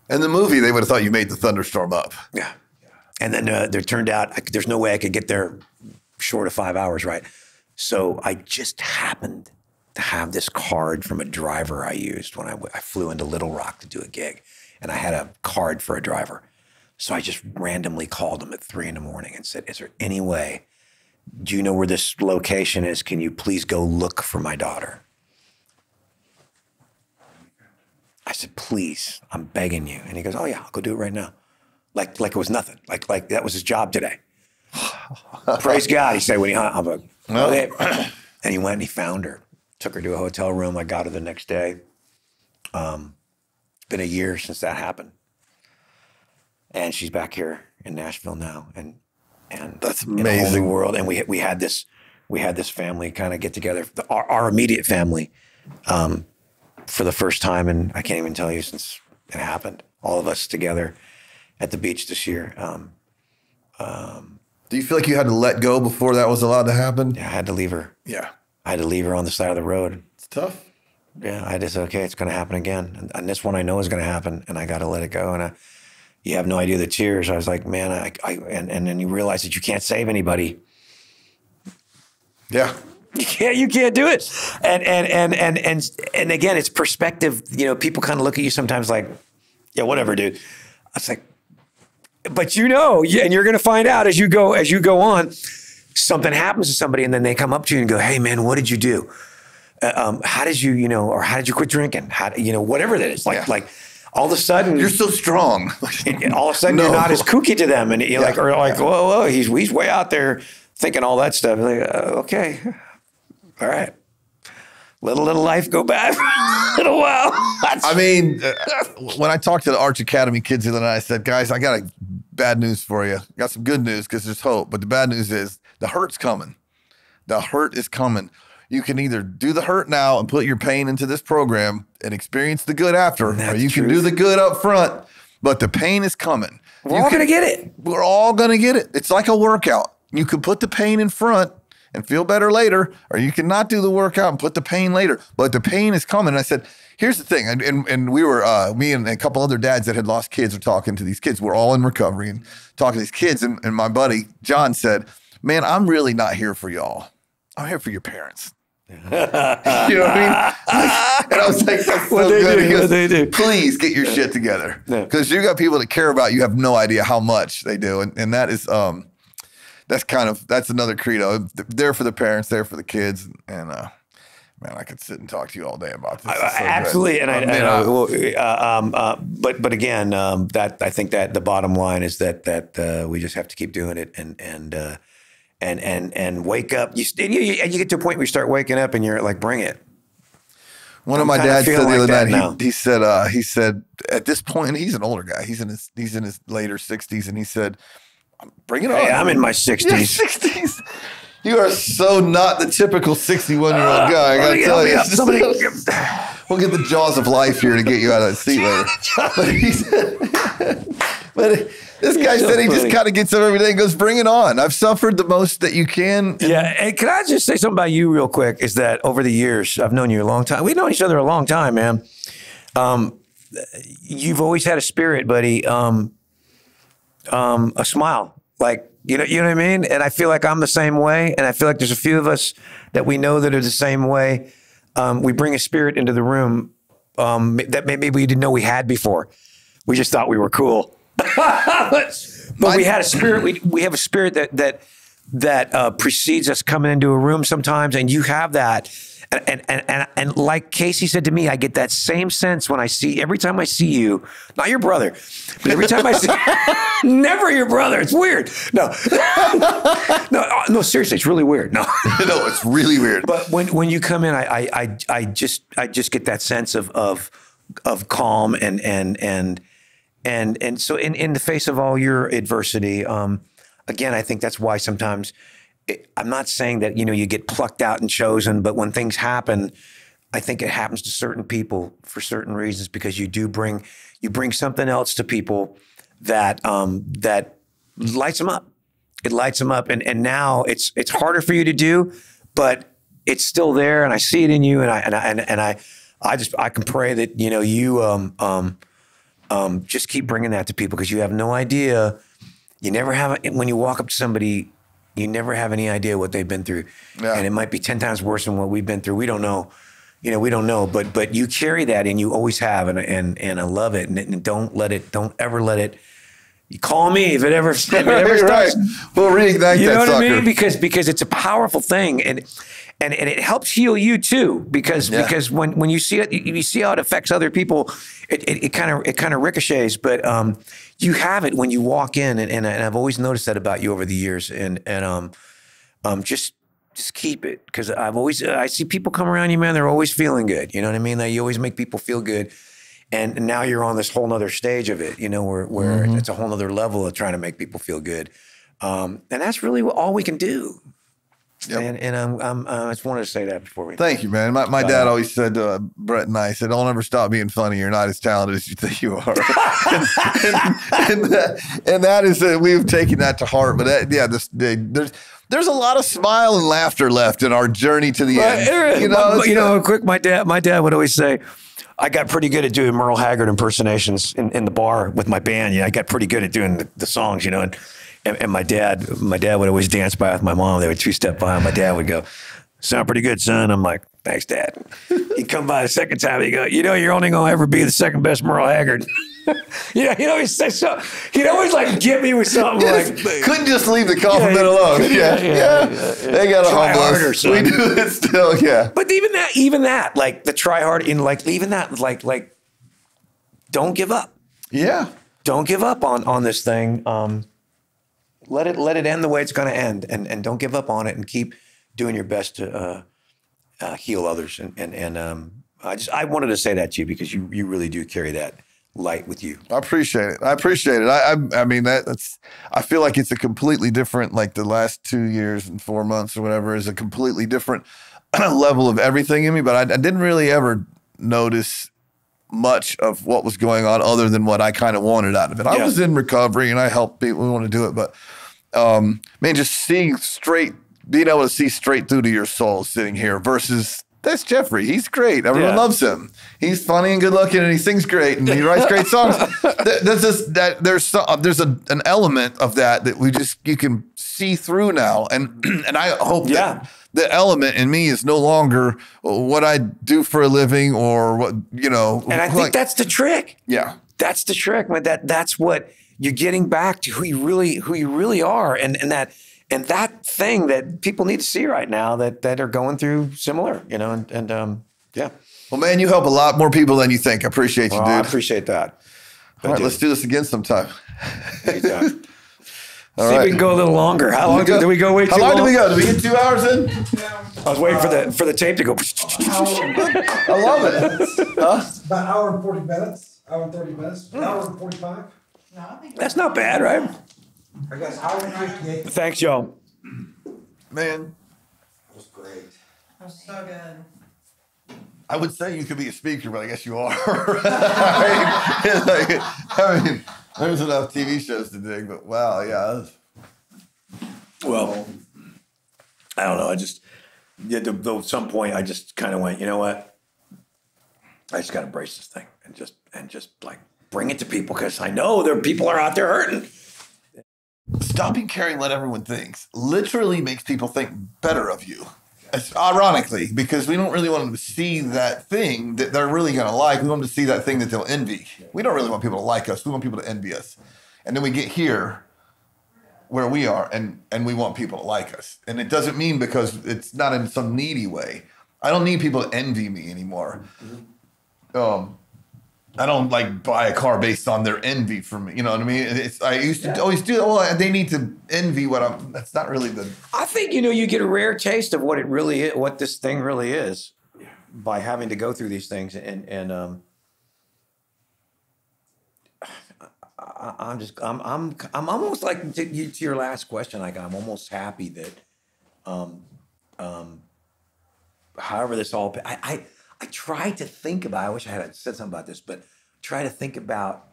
In the movie, they would have thought you made the thunderstorm up. Yeah. And then there turned out there's no way I could get there short of 5 hours, right? So I just happened to have this card from a driver I used when I flew into Little Rock to do a gig. And I had a card for a driver. So I just randomly called him at 3 a.m. and said, is there any way, do you know where this location is? Can you please go look for my daughter? I said, please, I'm begging you. And he goes, oh yeah, I'll go do it right now. Like it was nothing. Like that was his job today. Praise God, he said when he hung. I'm like, okay. And he went and he found her, took her to a hotel room. I got her the next day. It's been a year since that happened. And she's back here in Nashville now. And that's in amazing. a whole new world. And we had this family kind of get together, our immediate family, for the first time. And I can't even tell you since it happened, all of us together at the beach this year. Do you feel like you had to let go before that was allowed to happen? Yeah, I had to leave her. Yeah. I had to leave her on the side of the road. It's tough. Yeah, I just said, okay, it's going to happen again. And this one I know is going to happen, and I got to let it go. And you have no idea the tears. I was like, man, and then you realize that you can't save anybody. Yeah. You can't do it. And again, it's perspective. You know, people kind of look at you sometimes like, yeah, whatever, dude. I was like, but you know, and you're going to find out as you go on, something happens to somebody and then they come up to you and go, hey man, what did you do? How did you, or how did you quit drinking? How, whatever that is. Like all of a sudden. You're so strong. All of a sudden you're not as kooky to them. And you're whoa, he's way out there thinking all that stuff. Like, okay, all right. Let a little life go bad for a little while. I mean, when I talked to the Arch Academy kids the other night, I said, guys, I got bad news for you. Got some good news because there's hope. But the bad news is the hurt's coming. The hurt is coming. You can either do the hurt now and put your pain into this program and experience the good after, or you can do the good up front, but the pain is coming. We're all going to get it. We're all going to get it. It's like a workout. You can put the pain in front and feel better later, or you can not do the workout and put the pain later, but the pain is coming. And I said, here's the thing. And we were, me and a couple other dads that had lost kids were talking to these kids. We're all in recovery and talking to these kids. And my buddy, John, said, man, I'm really not here for y'all. I'm here for your parents. You know what I mean? And I was like, that's so good. What they do. Please get your shit together. Because you got people that care about you, have no idea how much they do. And that is, that's another credo. There for the parents, there for the kids. And man, I could sit and talk to you all day about this. So absolutely. Good. But again, that I think that the bottom line is that we just have to keep doing it and wake up. You get to a point where you start waking up and you're like, bring it. One of my dads said the other night, he said at this point, and he's an older guy. He's in his later 60s, and he said, bring it on. Hey, I'm in my 60s. Yeah, 60s. You are so not the typical 61-year-old guy. I got to tell you. We'll get the jaws of life here to get you out of that seat later. But this guy said he just kind of gets up every day and goes, bring it on. I've suffered the most that you can. Yeah. And can I just say something about you real quick? Is that over the years, I've known you a long time. We've known each other a long time, man. You've always had a spirit, buddy. A smile. Like, you know what I mean? And I feel like I'm the same way. And I feel like there's a few of us that we know that are the same way. We bring a spirit into the room that maybe we didn't know we had before. We just thought we were cool. but we had a spirit. We have a spirit that that precedes us coming into a room sometimes, and you have that. And like Casey said to me, I get that same sense when every time I see you, not your brother, but every time I see, never your brother. It's weird. No, no, seriously, it's really weird. No, no, it's really weird. But when you come in, I just get that sense of calm and so in the face of all your adversity, again, I think that's why sometimes. I'm not saying that, you get plucked out and chosen, but when things happen, I think it happens to certain people for certain reasons, because you bring something else to people that lights them up. It lights them up. And now it's harder for you to do, but it's still there. And I see it in you. And I can pray that, you just keep bringing that to people, because you have no idea. You never have, when you walk up to somebody, you never have any idea what they've been through. Yeah. And it might be 10 times worse than what we've been through. We don't know. We don't know. But you carry that, and you always have, and I love it. And don't ever let it. You call me if it ever starts. Right. We'll reignite that sucker. You know what I mean? Because it's a powerful thing, and it helps heal you too. Because when you see it, you see how it affects other people. It kind of ricochets, but you have it when you walk in, and I've always noticed that about you over the years, and just keep it, because I see people come around you, man. They're always feeling good. You know what I mean? That you always make people feel good, and now you're on this whole nother stage of it. Where it's a whole nother level of trying to make people feel good, and that's really all we can do. Yep. And I just wanted to say that before we. Thank you, man. My dad always said to Brett and I, said, "Don't ever stop being funny. You're not as talented as you think you are." and that is we've taken that to heart. But there's a lot of smile and laughter left in our journey to the end. Quick. My dad would always say, I got pretty good at doing Merle Haggard impersonations in the bar with my band. I got pretty good at doing the songs. And my dad would always dance by with my mom. They would two-step by, and my dad would go, "Sound pretty good, son." I'm like, "Thanks, Dad." He'd come by the second time. He'd go, "You're only gonna ever be the second best Merle Haggard." He'd say so. He'd always get me with something couldn't just leave the compliment alone. Yeah. They got to humble us. We do it still. Yeah. But even that, the try hard even that, don't give up. Yeah. Don't give up on this thing. Let it end the way it's going to end, and don't give up on it, and keep doing your best to heal others. And I wanted to say that to you, because you really do carry that light with you. I appreciate it. I mean that's. I feel like it's a completely different. The last 2 years and 4 months or whatever is a completely different level of everything in me. But I didn't really ever notice much of what was going on other than what I kind of wanted out of it. I was in recovery, and I helped people who want to do it, but man, just being able to see straight through to your soul sitting here versus that's Jeffrey. He's great. Everyone loves him. He's funny and good looking, and he sings great, and he writes great songs. There's an element of that you can see through now, and I hope that the element in me is no longer what I do for a living or what, And I think that's the trick. Yeah. That's the trick, man. That's what you're getting back to, who you really are. And that thing that people need to see right now that are going through similar, yeah. Well, man, you help a lot more people than you think. I appreciate you, dude. I appreciate that. All right, let's do this again sometime. Anytime. See if we can go a little longer. How long did we go? Way too long? How long did we go? Did we get 2 hours in? I was waiting for the tape to go. I love it. About an hour and 40 minutes. Hour and 30 minutes. An hour and 45. No, I think that's not bad, right? I guess hour and 58. Thanks, y'all. Man, that was great. that was so good. I would say you could be a speaker, but I guess you are. I mean, there's enough TV shows to dig, but wow, yeah. Well, I don't know. I just, at some point, I just kind of went, you know what? I just got to embrace this thing and just bring it to people, because I know people are out there hurting. Stopping caring what everyone thinks literally makes people think better of you. Ironically, because we don't really want them to see that thing that they're really going to like. We want them to see that thing that they'll envy. We don't really want people to like us. We want people to envy us. And then we get here, where we are, and we want people to like us. And it doesn't mean because it's not in some needy way. I don't need people to envy me anymore. I don't like buy a car based on their envy for me. You know what I mean? I used to always do that. Well, they need to envy that's not really the. I think, you get a rare taste of what it really is, what this thing really is by having to go through these things. And I'm almost like to your last question. Like I'm almost happy that, however this all, I try to think about. I wish I had said something about this, but try to think about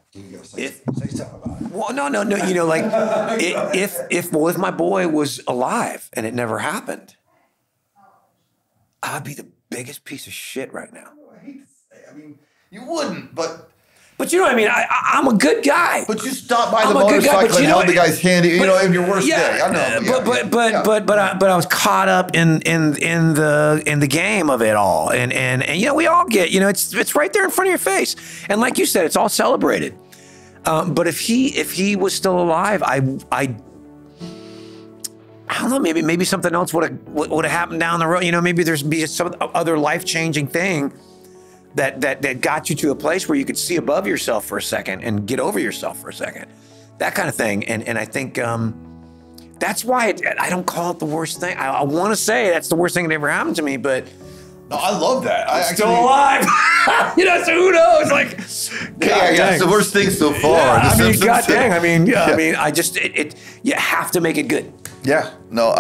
Say something about it. Well, no. Like if my boy was alive and it never happened, I'd be the biggest piece of shit right now. I hate to say. I mean, you wouldn't, but you know what I mean. I'm a good guy. But you stopped by the motorcycle and held the guy's hand. In your worst day. I know. But I was caught up in the game of it all, and we all get it's right there in front of your face, and like you said, it's all celebrated. But if he was still alive, I don't know. Maybe something else would have happened down the road. Maybe there's be some other life-changing thing that got you to a place where you could see above yourself for a second and get over yourself for a second, that kind of thing. And I think that's why I don't call it the worst thing. I want to say that's the worst thing that ever happened to me, but no, I love that. I'm still alive. So who knows? Like, that's the worst thing so far. Yeah, I mean, god dang. I mean, I just you have to make it good. Yeah. No.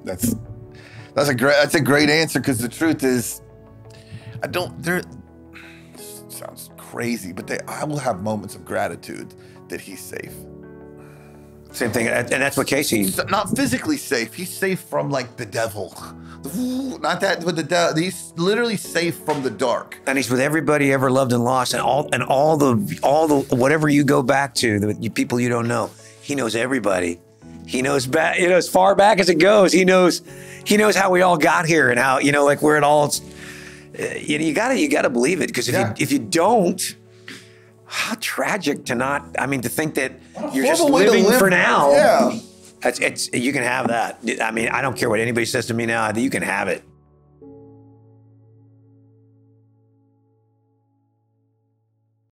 That's a great answer, because the truth is, sounds crazy, but I will have moments of gratitude that he's safe. Same thing, and that's what Casey. Not physically safe. He's safe from like the devil. Not that, but the devil. He's literally safe from the dark. And he's with everybody ever loved and lost, and all the whatever you go back to, the people you don't know. He knows everybody. He knows back, as far back as it goes. He knows how we all got here and how like where it all. You gotta believe it, because if you don't, how tragic to think that you're just living for now. Yeah, You can have that. I mean, I don't care what anybody says to me now. You can have it.